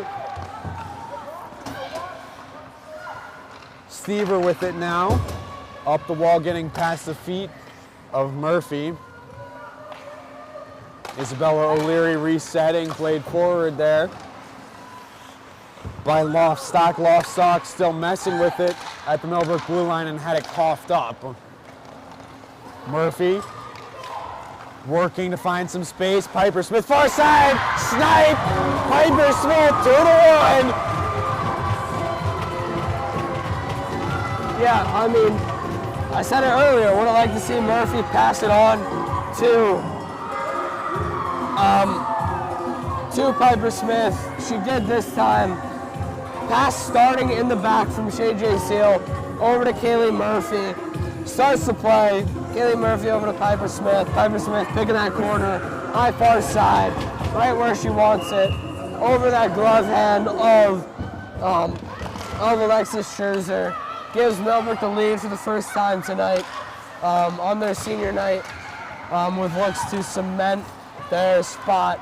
Stever with it now. Up the wall, getting past the feet of Murphy. Isabella O'Leary resetting, played forward there by Loftstock. Loftstock still messing with it at the Millbrook blue line and had it coughed up. Murphy working to find some space. Piper Smith, far side, snipe! Piper Smith, 2-1. Yeah, I mean, I said it earlier, would have liked to see Murphy pass it on to Piper Smith. She did this time. Pass starting in the back from Shea Jazeel over to Kaylee Murphy. Starts the play. Kaylee Murphy over to Piper Smith. Piper Smith picking that corner, high far side, right where she wants it. Over that glove hand of Alexis Scherzer. Gives Millbrook the lead for the first time tonight on their senior night, with looks to cement their spot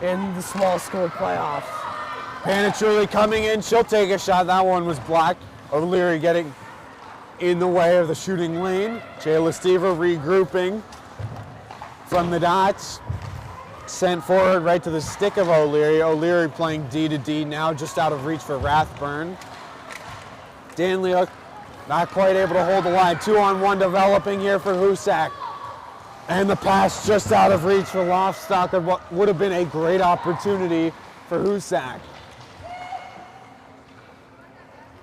in the small school playoff. Panichuli coming in, she'll take a shot. That one was blocked. O'Leary getting in the way of the shooting lane. Jayla Stever regrouping from the dots. Sent forward right to the stick of O'Leary. O'Leary playing D to D now, just out of reach for Rathburn. Danliuk not quite able to hold the line. 2-on-1 developing here for Hoosac. And the pass just out of reach for Loftstock of what would have been a great opportunity for Hoosac.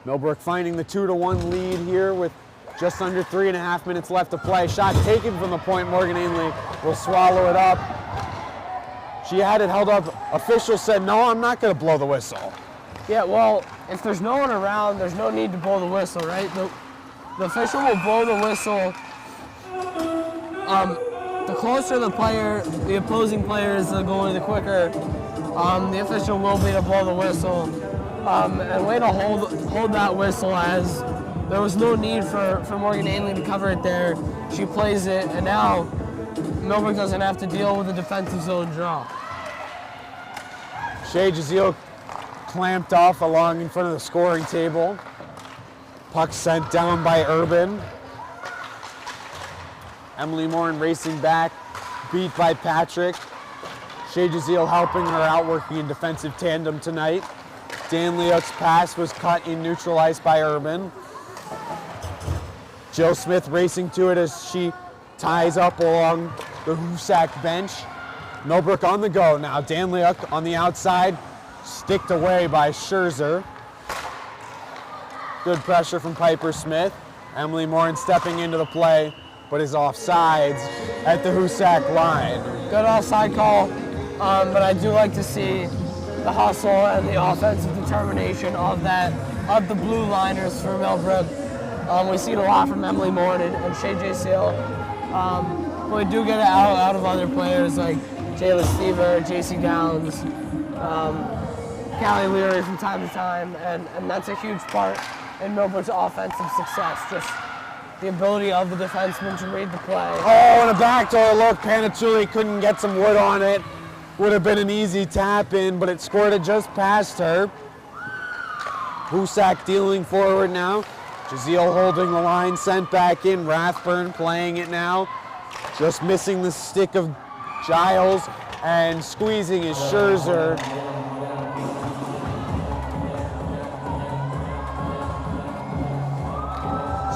Millbrook finding the 2-1 lead here with just under 3.5 minutes left to play. Shot taken from the point. Morgan Ainley will swallow it up. She had it held up. Official said, no, I'm not going to blow the whistle. Yeah, well, if there's no one around, there's no need to blow the whistle, right? The official will blow the whistle. The closer the opposing player is going, the quicker the official will be to blow the whistle. And way to hold that whistle, as there was no need for Morgan Ainley to cover it there. She plays it, and now Millbrook doesn't have to deal with a defensive zone draw. Shea Jazeel clamped off along in front of the scoring table. Puck sent down by Urban. Emily Morin racing back, beat by Patrick. Shea Jazeel helping her out, working in defensive tandem tonight. Danliuk's pass was cut in neutral ice by Urban. Jill Smith racing to it as she ties up along the Hoosac bench. Millbrook on the go now. Danliuk on the outside, sticked away by Scherzer. Good pressure from Piper Smith. Emily Morin stepping into the play, but is offsides at the Hoosac line. Good offside call, but I do like to see the hustle and the offensive determination of the blue liners for Millbrook. We see it a lot from Emily Morin and Shea Jazeel. But we do get it out of other players like Jayla Stever, JC Downs, Callie Leary from time to time, and that's a huge part in Millbrook's offensive success. Just the ability of the defenseman to read the play. Oh, and a backdoor look. Panachuli couldn't get some wood on it. Would have been an easy tap in, but it scored it just past her. Hoosac dealing forward now. Jazeel holding the line, sent back in. Rathburn playing it now. Just missing the stick of Giles and squeezing is Scherzer.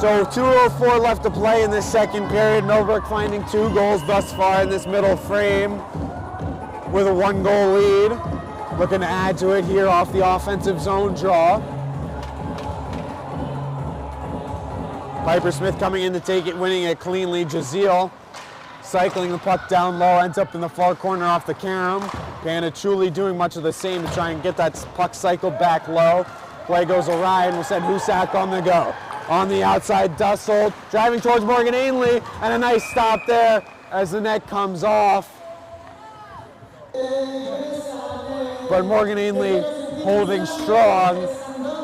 So 2:04 left to play in this second period. Millbrook finding 2 goals thus far in this middle frame with a 1-goal lead. Looking to add to it here off the offensive zone draw. Piper Smith coming in to take it, winning it cleanly. Jazeel cycling the puck down low, ends up in the far corner off the carom. Panachuli doing much of the same to try and get that puck cycled back low. Play goes awry and will send Hoosac on the go. On the outside, Dussold driving towards Morgan Ainley, and a nice stop there as the net comes off. But Morgan Ainley holding strong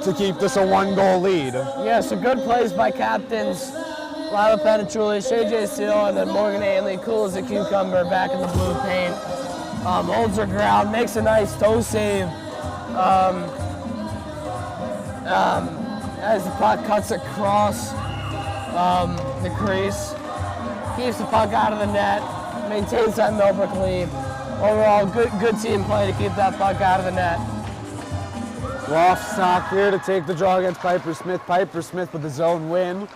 to keep this a 1-goal lead. Yeah, so good plays by captains Lila Panachuli, Shay J. Seal, and then Morgan Ainley, cool as a cucumber, back in the blue paint. Holds her ground, makes a nice toe save. As the puck cuts across the crease, keeps the puck out of the net, maintains that Millbrook lead. Overall, good team play to keep that puck out of the net. Hoosac here to take the draw against Piper Smith. Piper Smith with the zone win.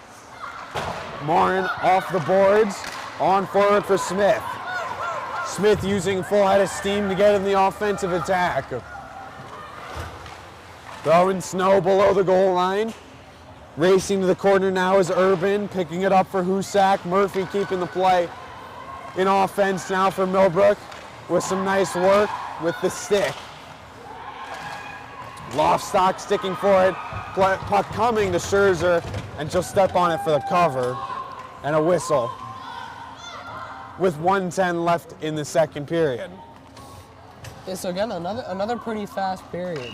Morin off the boards, on forward for Smith. Smith using full head of steam to get in the offensive attack. Throwing Snow below the goal line. Racing to the corner now is Urban, picking it up for Hoosac. Murphy keeping the play in offense now for Millbrook with some nice work with the stick. Loftstock sticking for it. Puck coming to Scherzer, and she'll step on it for the cover and a whistle. With 1:10 left in the second period. Yeah, so again, another pretty fast period.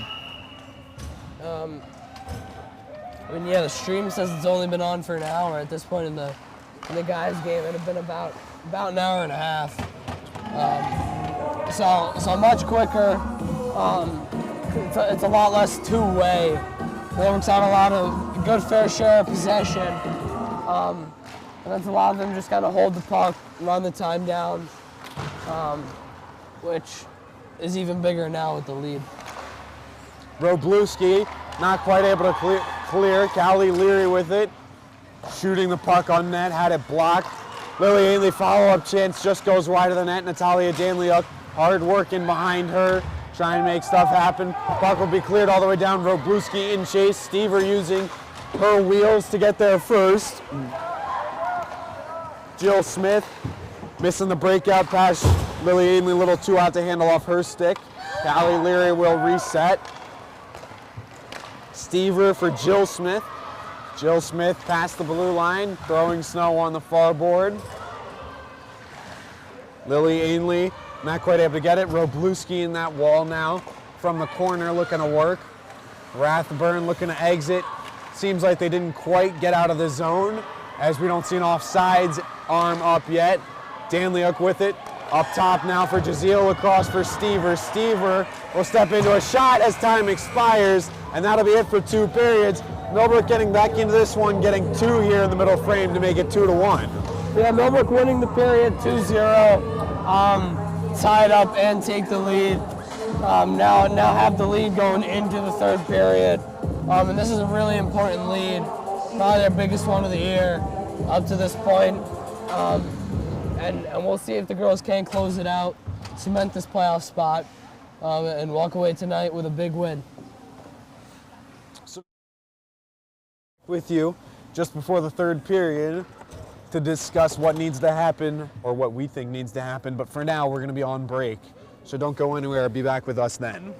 I mean, yeah, the stream says it's only been on for an hour. At this point in the guys' game, it had been about an hour and a half. So much quicker. It's a lot less two-way. Millbrook's had a lot of good fair share of possession. And that's a lot of them just kind of hold the puck, run the time down, which is even bigger now with the lead. Robluski not quite able to clear. Callie Leary with it. Shooting the puck on net, had it blocked. Lily Ainley follow-up chance just goes wide of the net. Natalia Danliuk hard working behind her, trying to make stuff happen. Puck will be cleared all the way down. Robluski in chase. Stever using her wheels to get there first. Jill Smith missing the breakout pass. Lily Ainley a little too out to handle off her stick. Callie Leary will reset. Stever for Jill Smith. Jill Smith past the blue line, throwing Snow on the far board. Lily Ainley not quite able to get it. Robluski in that wall now from the corner looking to work. Rathburn looking to exit. Seems like they didn't quite get out of the zone as we don't see an offsides arm up yet. Danliuk with it. Up top now for Jazeel, across for Stever. Stever will step into a shot as time expires, and that'll be it for 2 periods. Millbrook getting back into this one, getting 2 here in the middle frame to make it 2-1. Yeah, Millbrook winning the period 2-0, tied up and take the lead. Now have the lead going into the third period. And this is a really important lead, probably their biggest one of the year up to this point. And we'll see if the girls can close it out, cement this playoff spot, and walk away tonight with a big win. So, with you just before the third period to discuss what needs to happen, or what we think needs to happen. But for now, we're going to be on break. So don't go anywhere. Be back with us then.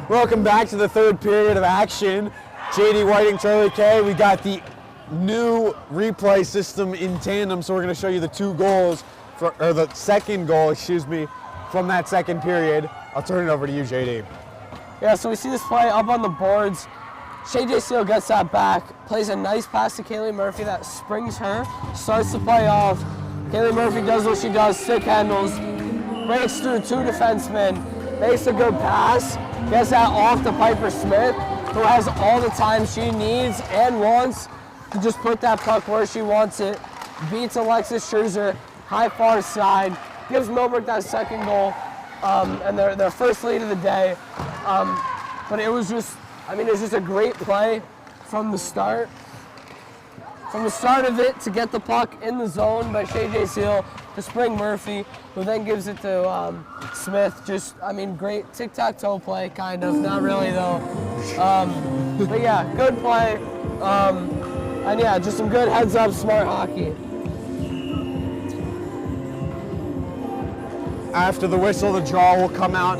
Welcome back to the third period of action. JD Whiting, Charlie K. We got the new replay system in tandem, so we're going to show you the two goals, or the second goal, excuse me, from that second period. I'll turn it over to you, JD. Yeah, so we see this play up on the boards. J.J. Steele gets that back, plays a nice pass to Kaylee Murphy that springs her, starts the play off. Kaylee Murphy does what she does, stick handles, breaks through two defensemen, makes a good pass, gets that off to Piper Smith, who has all the time she needs and wants to just put that puck where she wants it, beats Alexis Scherzer, high far side, gives Millbrook that second goal, and their first lead of the day. But it was just a great play from the start. From the start of it, to get the puck in the zone by J.J. Steele to spring Murphy, who then gives it to Smith. Great tic-tac-toe play, kind of. Not really, though. But yeah, good play. And yeah, just some good heads-up, smart hockey. After the whistle, the draw will come out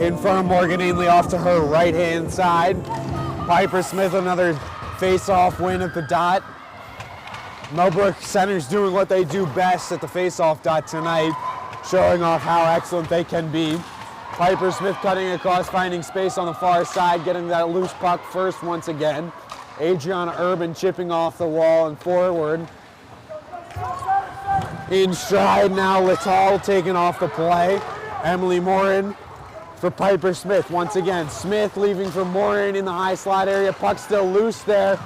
in front of Morgan Ainley off to her right-hand side. Piper Smith, another face-off win at the dot. Millbrook centers doing what they do best at the face-off dot tonight, showing off how excellent they can be. Piper Smith cutting across, finding space on the far side, getting that loose puck first once again. Adriana Urban chipping off the wall and forward. In stride now, Lital taking off the play. Emily Morin for Piper Smith once again. Smith leaving for Morin in the high slot area. Puck still loose there.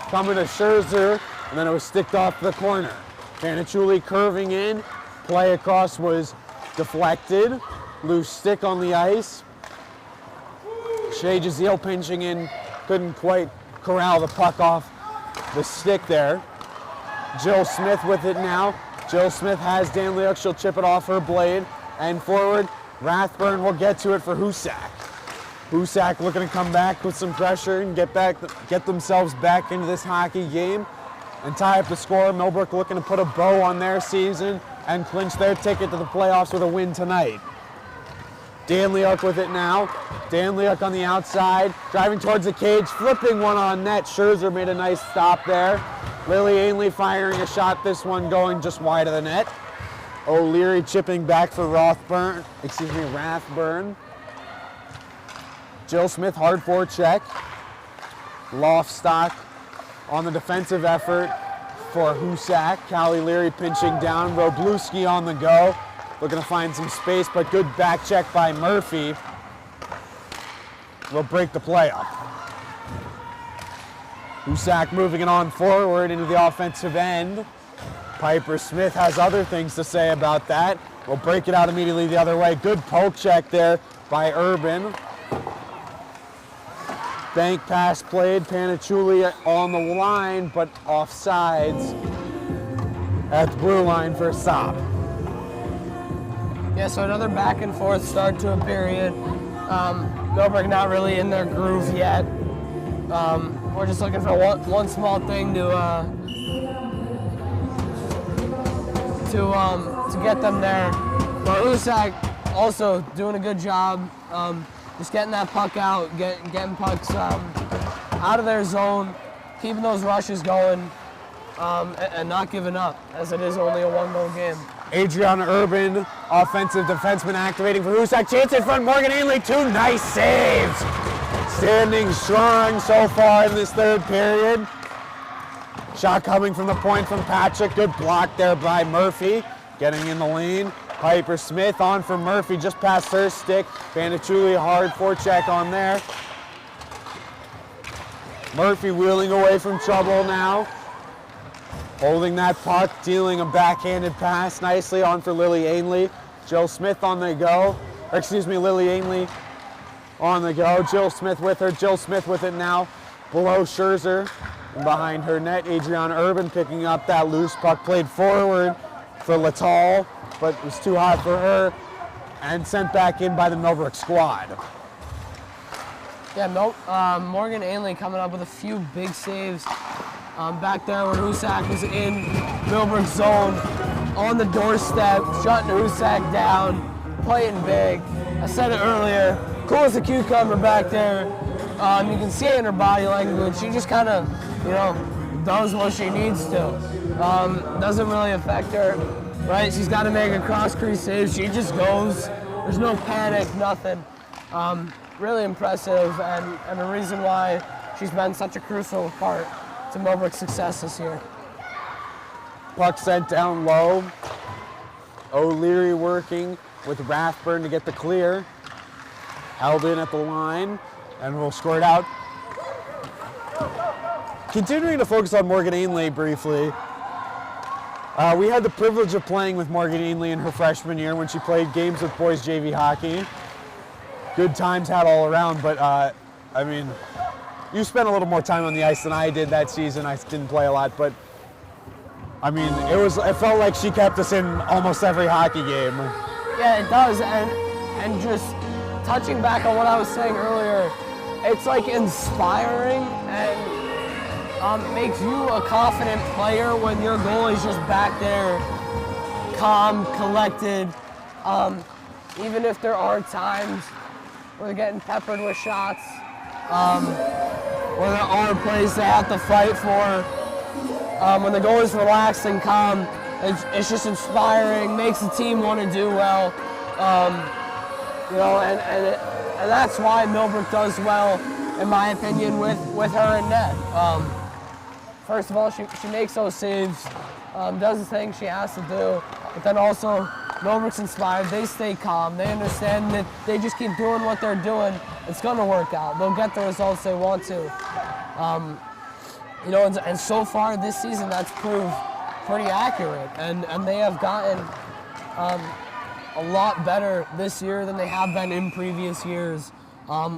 Coming to Scherzer, and then it was sticked off the corner. Panichuli curving in. Play across was deflected. Loose stick on the ice. Shea Jazeel pinching in. Couldn't quite corral the puck off the stick there. Jill Smith with it now. Jill Smith has Dan Leuk. She'll chip it off her blade. And forward, Rathburn will get to it for Hoosac. Hoosac looking to come back with some pressure and get themselves back into this hockey game and tie up the score. Millbrook looking to put a bow on their season and clinch their ticket to the playoffs with a win tonight. Dan Leuk with it now. Dan Leuk on the outside, driving towards the cage, flipping one on net. Scherzer made a nice stop there. Lily Ainley firing a shot, this one going just wide of the net. O'Leary chipping back for Rathburn. Jill Smith hard forecheck. Loftstock on the defensive effort for Hoosac. Callie Leary pinching down. Robluski on the go. Looking to find some space, but good back check by Murphy. Will break the play up. Hoosac moving it on forward into the offensive end. Piper Smith has other things to say about that. We'll break it out immediately the other way. Good poke check there by Urban. Bank pass played. Panichuli on the line, but offsides at the blue line for a stop. Yeah, so another back and forth start to a period. Millbrook not really in their groove yet. We're just looking for one small thing to get them there. But Hoosac also doing a good job, just getting that puck out, getting pucks out of their zone, keeping those rushes going, and not giving up, as it is only a one-goal game. Adriana Urban, offensive defenseman activating for Hoosac. Chance in front, Morgan Ainley, two nice saves. Standing strong so far in this third period. Shot coming from the point from Patrick. Good block there by Murphy. Getting in the lane. Piper Smith on for Murphy, just past her stick. Panichuli hard forecheck on there. Murphy wheeling away from trouble now. Holding that puck, dealing a backhanded pass nicely on for Lily Ainley. Jill Smith on the go. Lily Ainley on the go. Jill Smith with her. Jill Smith with it now. Below Scherzer. And behind her net, Adriana Urban picking up that loose puck. Played forward for Lital, but it was too hot for her. And sent back in by the Millbrook squad. Yeah, Morgan Ainley coming up with a few big saves. Back there where Hoosac was in Millbrook's zone, on the doorstep, shutting Hoosac down, playing big. I said it earlier, cool as a cucumber back there. You can see it in her body language. She just kind of, does what she needs to. Doesn't really affect her, right? She's got to make a cross-crease save. She just goes. There's no panic, nothing. Really impressive, and a reason why she's been such a crucial part to Millbrook's success this year. Puck sent down low. O'Leary working with Rathburn to get the clear. Held in at the line, and we'll score it out. Continuing to focus on Morgan Ainley briefly. We had the privilege of playing with Morgan Ainley in her freshman year when she played games with boys JV hockey. Good times had all around, but I mean, you spent a little more time on the ice than I did that season. I didn't play a lot, but I mean, it felt like she kept us in almost every hockey game. Yeah, it does, and just touching back on what I was saying earlier, it's like inspiring and makes you a confident player when your goalie's just back there, calm, collected. Even if there are times where they're getting peppered with shots, where there are plays they have to fight for. When the goalie's relaxed and calm, it's just inspiring, makes the team want to do well. And that's why Millbrook does well, in my opinion, with her in net. First of all, she makes those saves, does the thing she has to do, but then also Millbrook's inspired. They stay calm. They understand that they just keep doing what they're doing. It's going to work out. They'll get the results they want to. And so far this season, that's proved pretty accurate, and they have gotten a lot better this year than they have been in previous years,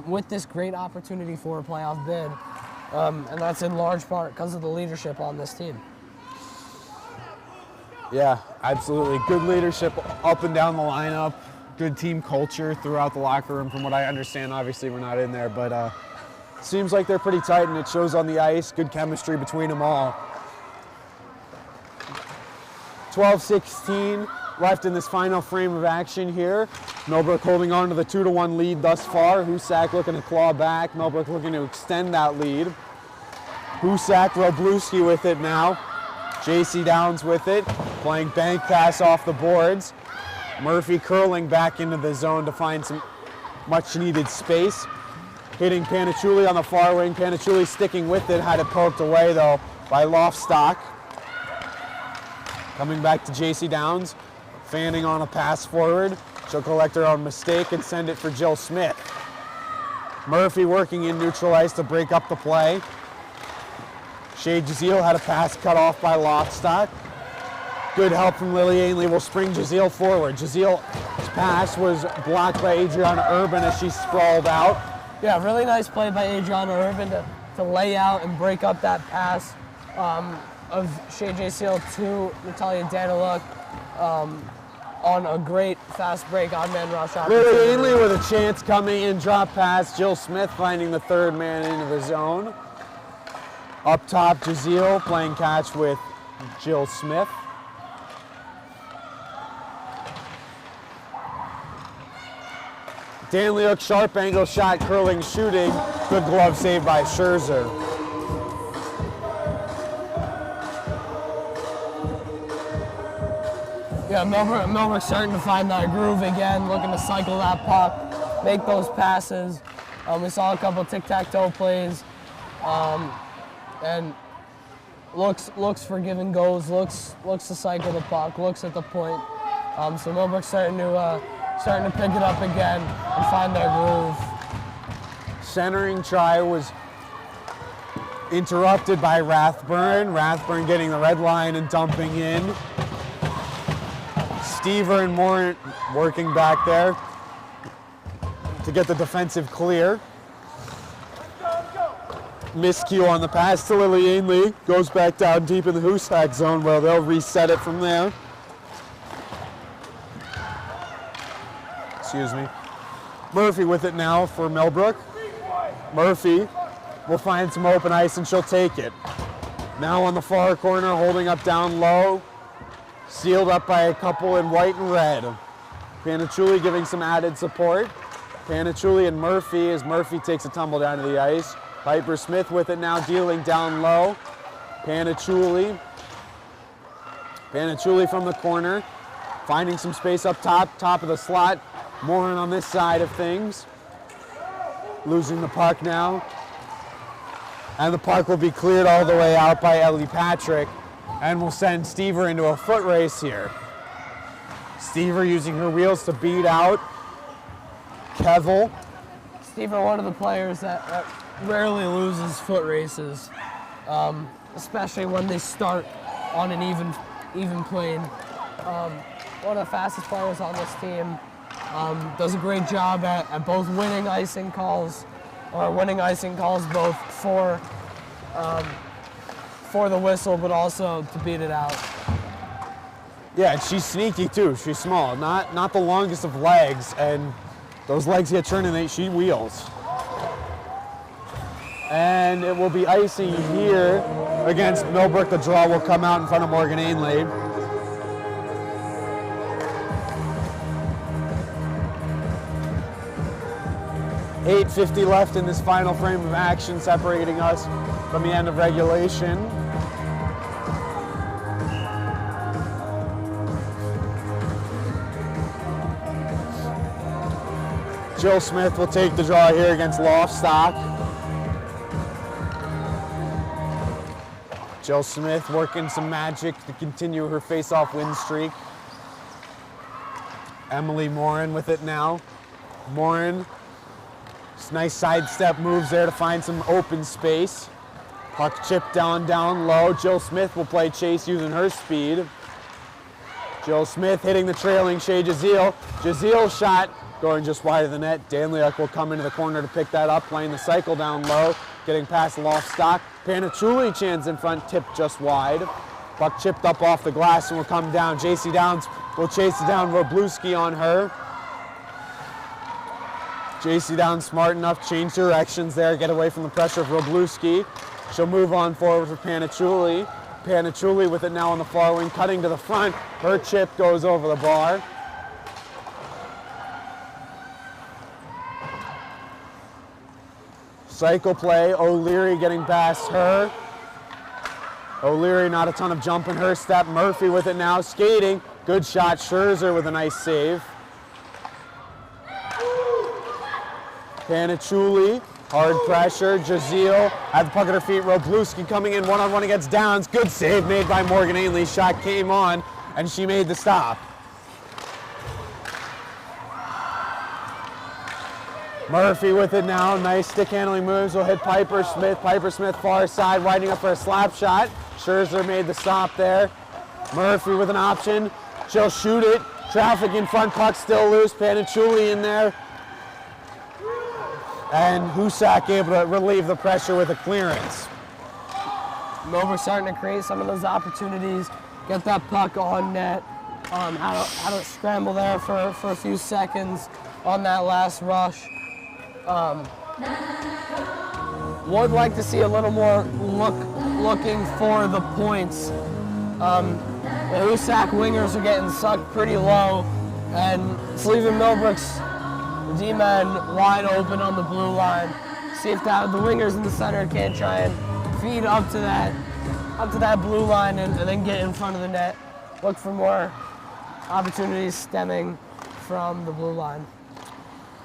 with this great opportunity for a playoff bid, and that's in large part because of the leadership on this team. Yeah, absolutely. Good leadership up and down the lineup, good team culture throughout the locker room from what I understand. Obviously, we're not in there, but seems like they're pretty tight, and it shows on the ice. Good chemistry between them all. 12-16 left in this final frame of action here. Millbrook holding on to the 2-1 lead thus far. Hoosac looking to claw back. Millbrook looking to extend that lead. Hoosac, Wroblewski with it now. JC Downs with it, playing bank pass off the boards. Murphy curling back into the zone to find some much needed space. Hitting Panicciulli on the far wing. Panicciulli sticking with it, had it poked away though by Loftstock. Coming back to JC Downs, fanning on a pass forward. She'll collect her own mistake and send it for Jill Smith. Murphy working in neutral ice to break up the play. Shea Jazeel had a pass cut off by Loftstock. Good help from Lily Ainley will spring Jazeel forward. Jazeel's pass was blocked by Adriana Urban as she sprawled out. Yeah, really nice play by Adriana Urban to lay out and break up that pass of Shea Jazeel to Natalia Daniluk on a great fast break on man rush opportunity. Lily Ainley with a chance coming in, drop pass. Jill Smith finding the third man into the zone. Up top, Jazeel playing catch with Jill Smith. Danliuk, sharp angle shot, curling, shooting. Good glove save by Scherzer. Yeah, Millbrook's starting to find that groove again, looking to cycle that puck, make those passes. We saw a couple tic-tac-toe plays. And looks for give and goes, looks to cycle the puck, looks at the point. So Millbrook's starting to pick it up again and find their groove. Centering try was interrupted by Rathburn. Rathburn getting the red line and dumping in. Stever and Morant working back there to get the defensive clear. Miscue on the pass to Lily Ainley. Goes back down deep in the Hoosac zone where they'll reset it from there. Excuse me. Murphy with it now for Millbrook. Murphy will find some open ice and she'll take it. Now on the far corner, holding up down low. Sealed up by a couple in white and red. Panicciulli giving some added support. Panichuli and Murphy as Murphy takes a tumble down to the ice. Piper Smith with it now, dealing down low. Panichuli. Panichuli from the corner, finding some space up top of the slot. Morin on this side of things. Losing the puck now. And the puck will be cleared all the way out by Ellie Patrick and will send Stever into a foot race here. Stever using her wheels to beat out Kevel. Stever, one of the players that rarely loses foot races, especially when they start on an even plane. One of the fastest players on this team. Does a great job at both winning icing calls both for the whistle, but also to beat it out. Yeah, and she's sneaky too. She's small, not the longest of legs, and those legs get turned and she wheels. And it will be icing here against Millbrook. The draw will come out in front of Morgan Ainley. .850 left in this final frame of action, separating us from the end of regulation. Jill Smith will take the draw here against Lostock. Jill Smith working some magic to continue her face-off win streak. Emily Morin with it now. Morin, nice sidestep moves there to find some open space. Puck chipped down low. Jill Smith will play chase using her speed. Jill Smith hitting the trailing Shea Jazeel. Jazeel's shot going just wide of the net. Danliuk will come into the corner to pick that up, playing the cycle down low, getting past Lostock. Panichuli chance in front, tipped just wide. Puck chipped up off the glass and will come down. JC Downs will chase it down. Wroblewski on her. JC Downs smart enough to change directions there, get away from the pressure of Wroblewski. She'll move on forward for Panichuli. Panichuli with it now on the far wing, cutting to the front. Her chip goes over the bar. Cycle play, O'Leary getting past her. O'Leary not a ton of jump in her step. Murphy with it now, skating. Good shot, Scherzer with a nice save. Panichuli, hard pressure. Jazeel at the puck at her feet. Wroblewski coming in one-on-one against Downs. Good save made by Morgan Ainley. Shot came on, and she made the stop. Murphy with it now. Nice stick handling moves. Will hit Piper Smith. Piper Smith far side, winding up for a slap shot. Scherzer made the stop there. Murphy with an option. She'll shoot it. Traffic in front. Puck still loose. Panichuli in there. And Hoosac able to relieve the pressure with a clearance. Millbrook starting to create some of those opportunities, get that puck on net, how to scramble there for a few seconds on that last rush. Would like to see a little more looking for the points. The Hoosac wingers are getting sucked pretty low, and it's leaving Millbrook's D-men wide open on the blue line. See if the wingers in the center can't try and feed up to that blue line and then get in front of the net. Look for more opportunities stemming from the blue line.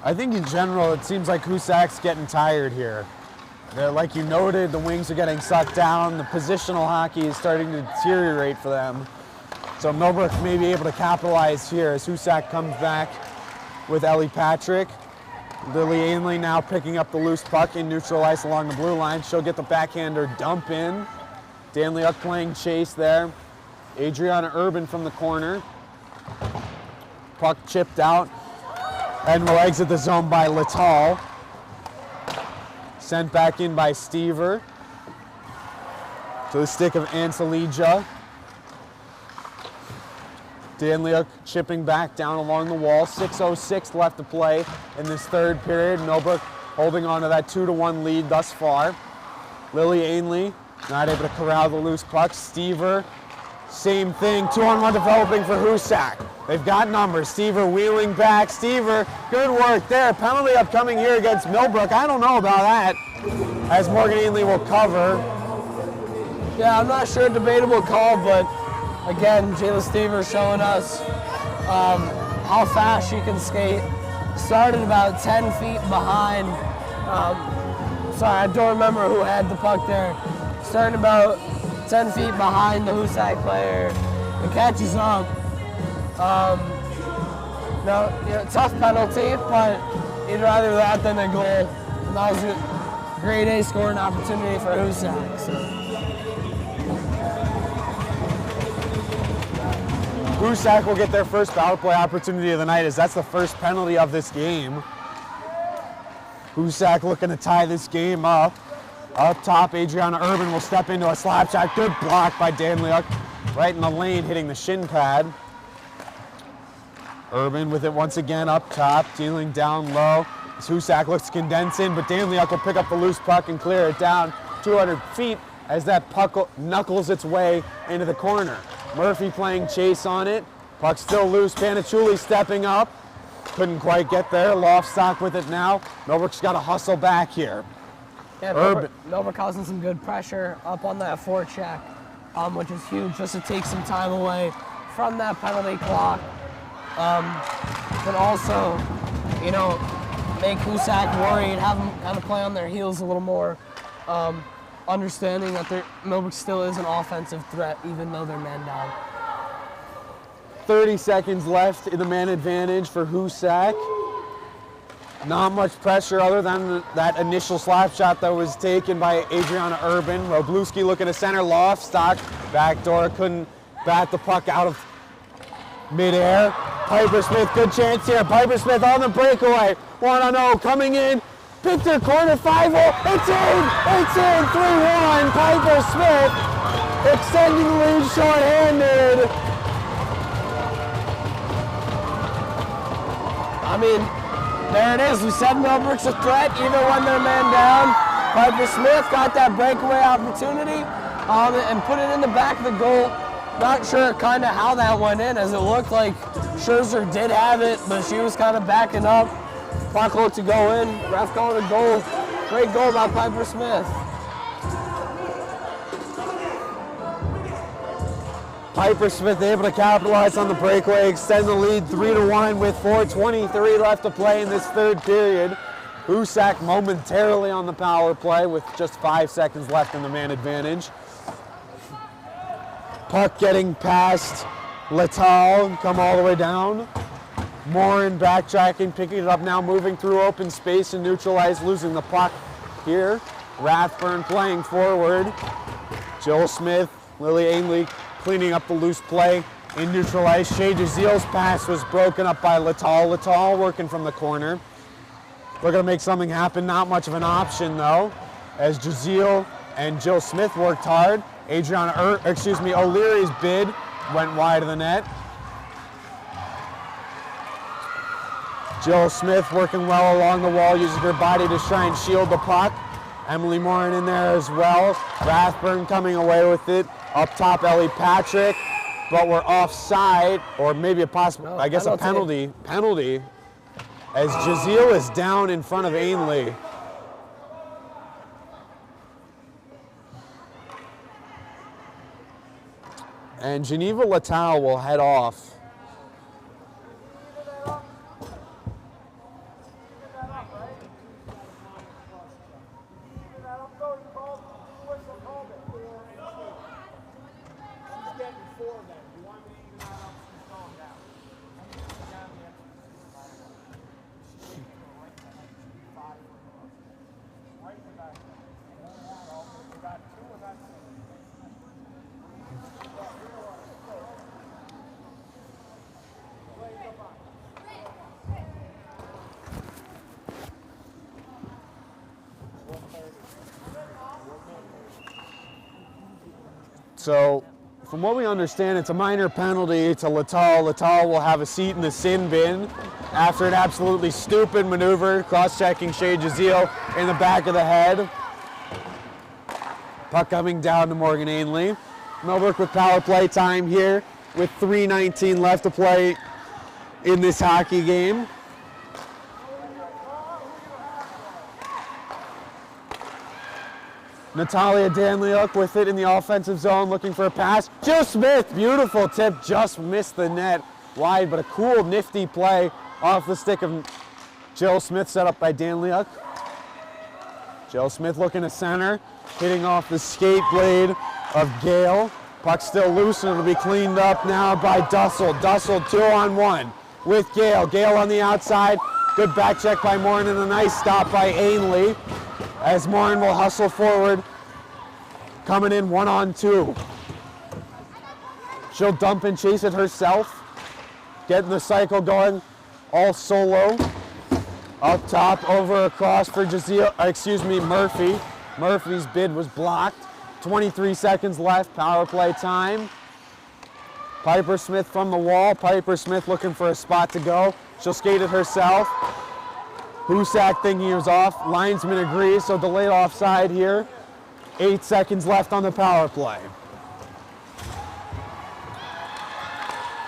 I think in general, it seems like Hoosac's getting tired here. Like you noted, the wings are getting sucked down. The positional hockey is starting to deteriorate for them. So Millbrook may be able to capitalize here as Hoosac comes back with Ellie Patrick. Lily Ainley now picking up the loose puck in neutral ice along the blue line. She'll get the backhander dump in. Danliuk playing chase there. Adriana Urban from the corner. Puck chipped out and will exit the zone by Lital. Sent back in by Stever. To the stick of Ansalija. Danliuk chipping back down along the wall. 6:06 left to play in this third period. Millbrook holding on to that 2-1 lead thus far. Lily Ainley not able to corral the loose puck. Stever, same thing. 2-on-1 developing for Hoosac. They've got numbers. Stever wheeling back. Stever, good work there. Penalty upcoming here against Millbrook. I don't know about that, as Morgan Ainley will cover. Yeah, I'm not sure, debatable call, but again, Jayla Stever showing us how fast she can skate. Started about 10 feet behind. Sorry, I don't remember who had the puck there. Starting about 10 feet behind the Hoosac player and catches up. Tough penalty, but you'd rather that than a goal. And that was a grade A scoring opportunity for Hoosac. So. Hoosac will get their first power play opportunity of the night, as that's the first penalty of this game. Hoosac looking to tie this game up. Up top, Adriana Urban will step into a slap shot. Good block by Dan Leuk, right in the lane, hitting the shin pad. Urban with it once again up top, dealing down low. As Hoosac looks to condense in, but Dan Leuk will pick up the loose puck and clear it down 200 feet as that puck knuckles its way into the corner. Murphy playing chase on it. Puck still loose. Panichuli stepping up. Couldn't quite get there. Loftstock with it now. Millbrook's got to hustle back here. Yeah, Millbrook causing some good pressure up on that forecheck, which is huge, just to take some time away from that penalty clock. But also, make Hoosac worry and have them kind of play on their heels a little more, understanding that Millbrook still is an offensive threat, even though they're man down. 30 seconds left in the man advantage for Hoosac. Not much pressure other than that initial slap shot that was taken by Adriana Urban. Robluski looking to center, Loftstock. Backdoor, couldn't bat the puck out of midair. Piper Smith, good chance here. Piper Smith on the breakaway. 1-0 coming in. Victor corner 5-0. It's in! It's in! 3-1. Piper Smith extending the lead short-handed. There it is. We said Millbrook's a threat even when they're man down. Piper Smith got that breakaway opportunity and put it in the back of the goal. Not sure kind of how that went in, as it looked like Scherzer did have it, but she was kind of backing up. Puck looked to go in. Ref called a goal. Great goal by Piper Smith. Piper Smith able to capitalize on the breakaway, extend the lead 3-1 with 4:23 left to play in this third period. Hoosac momentarily on the power play with just 5 seconds left in the man advantage. Puck getting past Letal, come all the way down. Morin backtracking, picking it up now, moving through open space and neutralized, losing the puck here. Rathburn playing forward. Joel Smith, Lily Ainley cleaning up the loose play in neutralized. Shea Jaziel's pass was broken up by Letal. Letal working from the corner. Looking to make something happen. Not much of an option though, as Jaziel and Jill Smith worked hard. O'Leary's bid went wide of the net. Jill Smith working well along the wall, using her body to try and shield the puck. Emily Morin in there as well. Rathburn coming away with it. Up top, Ellie Patrick, but we're offside, or maybe a possible, a penalty. Penalty, as Jaziel is down in front of Ainley. And Geneva Letal will head off. So, from what we understand, it's a minor penalty to Letal. Letal will have a seat in the sin bin after an absolutely stupid maneuver, cross-checking Shea Jaziel in the back of the head. Puck coming down to Morgan Ainley. Millbrook with power play time here with 3:19 left to play in this hockey game. Natalia Danliuk with it in the offensive zone, looking for a pass. Jill Smith, beautiful tip, just missed the net wide, but a cool, nifty play off the stick of Jill Smith, set up by Danliuk. Jill Smith looking to center, hitting off the skate blade of Gale. Puck still loose, and it'll be cleaned up now by Dussel. Dussel 2-on-1 with Gale. Gale on the outside. Good back check by Morin, and a nice stop by Ainley, as Morin will hustle forward, coming in 1-on-2. She'll dump and chase it herself, getting the cycle going, all solo. Up top, over across for Murphy. Murphy's bid was blocked. 23 seconds left, power play time. Piper Smith from the wall. Piper Smith looking for a spot to go. She'll skate it herself. Hoosac thinking he was off. Linesman agrees, so delayed offside here. 8 seconds left on the power play.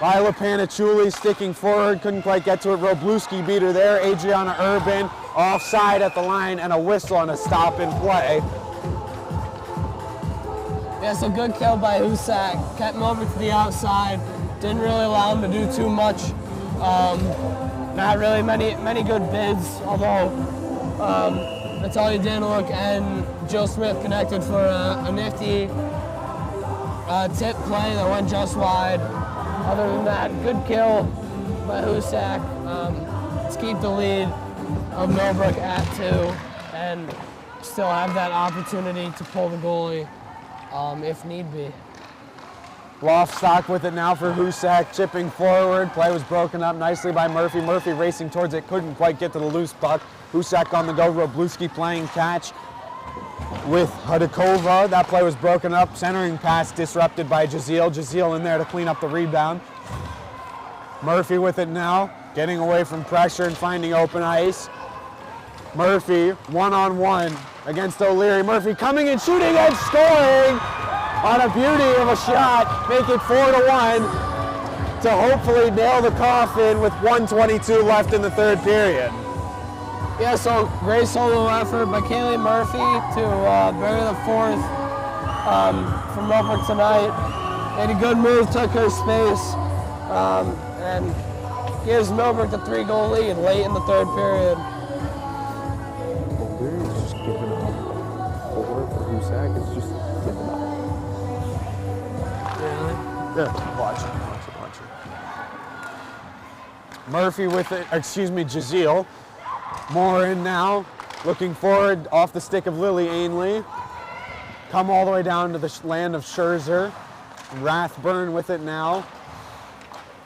Lila Panachuli sticking forward, couldn't quite get to it. Robluski beat her there. Adriana Urban offside at the line, and a whistle and a stop in play. Yeah, so good kill by Hoosac. Kept him over to the outside. Didn't really allow him to do too much. Not really many good bids, although Natalia Daniluk and Jill Smith connected for a nifty tip play that went just wide. Other than that, good kill by Hoosac. Let's keep the lead of Millbrook at 2 and still have that opportunity to pull the goalie if need be. Loftstock with it now for Hoosac, chipping forward. Play was broken up nicely by Murphy. Murphy racing towards it, couldn't quite get to the loose puck. Hoosac on the go, Robluski playing catch with Hudakova. That play was broken up, centering pass disrupted by Jazeel. Jazeel in there to clean up the rebound. Murphy with it now, getting away from pressure and finding open ice. Murphy, 1-on-1 against O'Leary. Murphy coming and shooting and scoring on a beauty of a shot. Make it 4-1 to hopefully nail the coffin with 1:22 left in the third period. Yeah, so great solo effort by Kaylee Murphy to bury the fourth from Millbrook tonight. Made a good move, took her space, and gives Millbrook the 3-goal lead late in the third period. O'Leary's just giving up 4 for Hoosac. It's just giving up. Really? Yeah, watch it. Murphy with it, Jazeel. Morin now, looking forward off the stick of Lily Ainley. Come all the way down to the land of Scherzer. Rathburn with it now.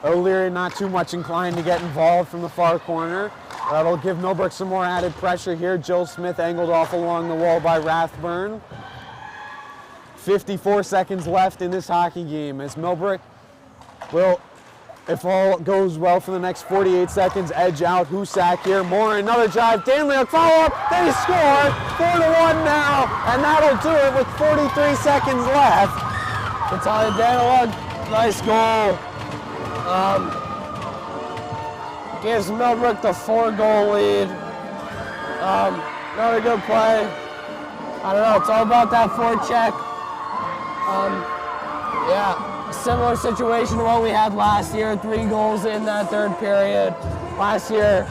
O'Leary not too much inclined to get involved from the far corner. That'll give Millbrook some more added pressure here. Jill Smith angled off along the wall by Rathburn. 54 seconds left in this hockey game as Millbrook will, if all goes well for the next 48 seconds, edge out Hoosac here. More, another drive. Danliuk follow up. They score. 4-1 now, and that'll do it with 43 seconds left. Natalia Daniluk, nice goal. Gives Millbrook the 4-goal lead. Another good play. I don't know, it's all about that forecheck. Yeah, similar situation to what we had last year. 3 goals in that third period. Last year,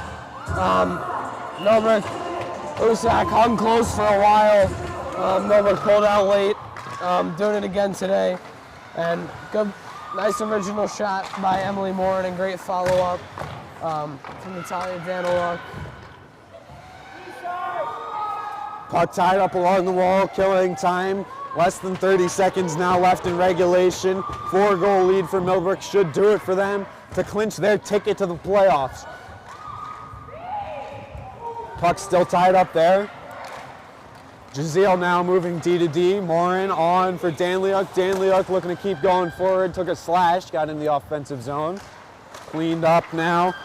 Millbrook, Hoosac hung close for a while. Millbrook pulled out late. Doing it again today. And good, nice original shot by Emily Morin and great follow-up from Natalia Daniluk. Puck tied up along the wall, killing time. Less than 30 seconds now left in regulation. 4-goal lead for Millbrook should do it for them to clinch their ticket to the playoffs. Puck still tied up there. Jazeel now moving D to D. Morin on for Danliuk. Danliuk looking to keep going forward. Took a slash, got in the offensive zone. Cleaned up now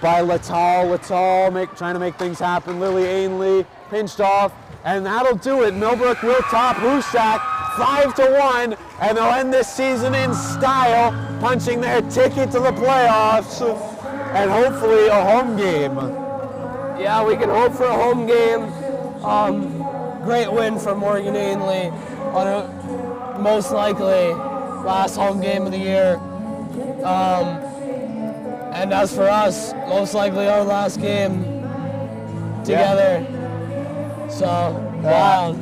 by Latal. Latal trying to make things happen. Lily Ainley pinched off. And that'll do it. Millbrook will top Hoosac 5-1, and they'll end this season in style, punching their ticket to the playoffs. and hopefully a home game. Yeah, we can hope for a home game. Great win for Morgan Ainley on a most likely last home game of the year. And as for us, most likely our last game together. So, wild.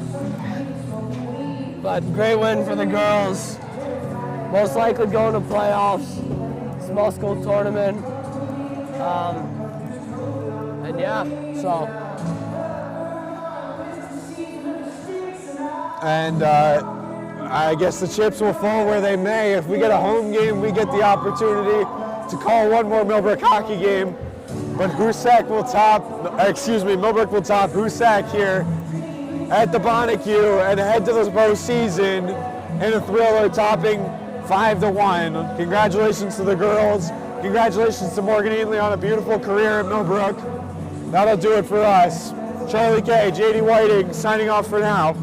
But great win for the girls. Most likely going to playoffs, small school tournament. And yeah, so. And I guess the chips will fall where they may. If we get a home game, we get the opportunity to call one more Millbrook hockey game. But Millbrook will top Hoosac here at the Bonnecue and head to the postseason in a thriller, topping 5-1. Congratulations to the girls. Congratulations to Morgan Ainley on a beautiful career at Millbrook. That'll do it for us. Charlie K, JD Whiting, signing off for now.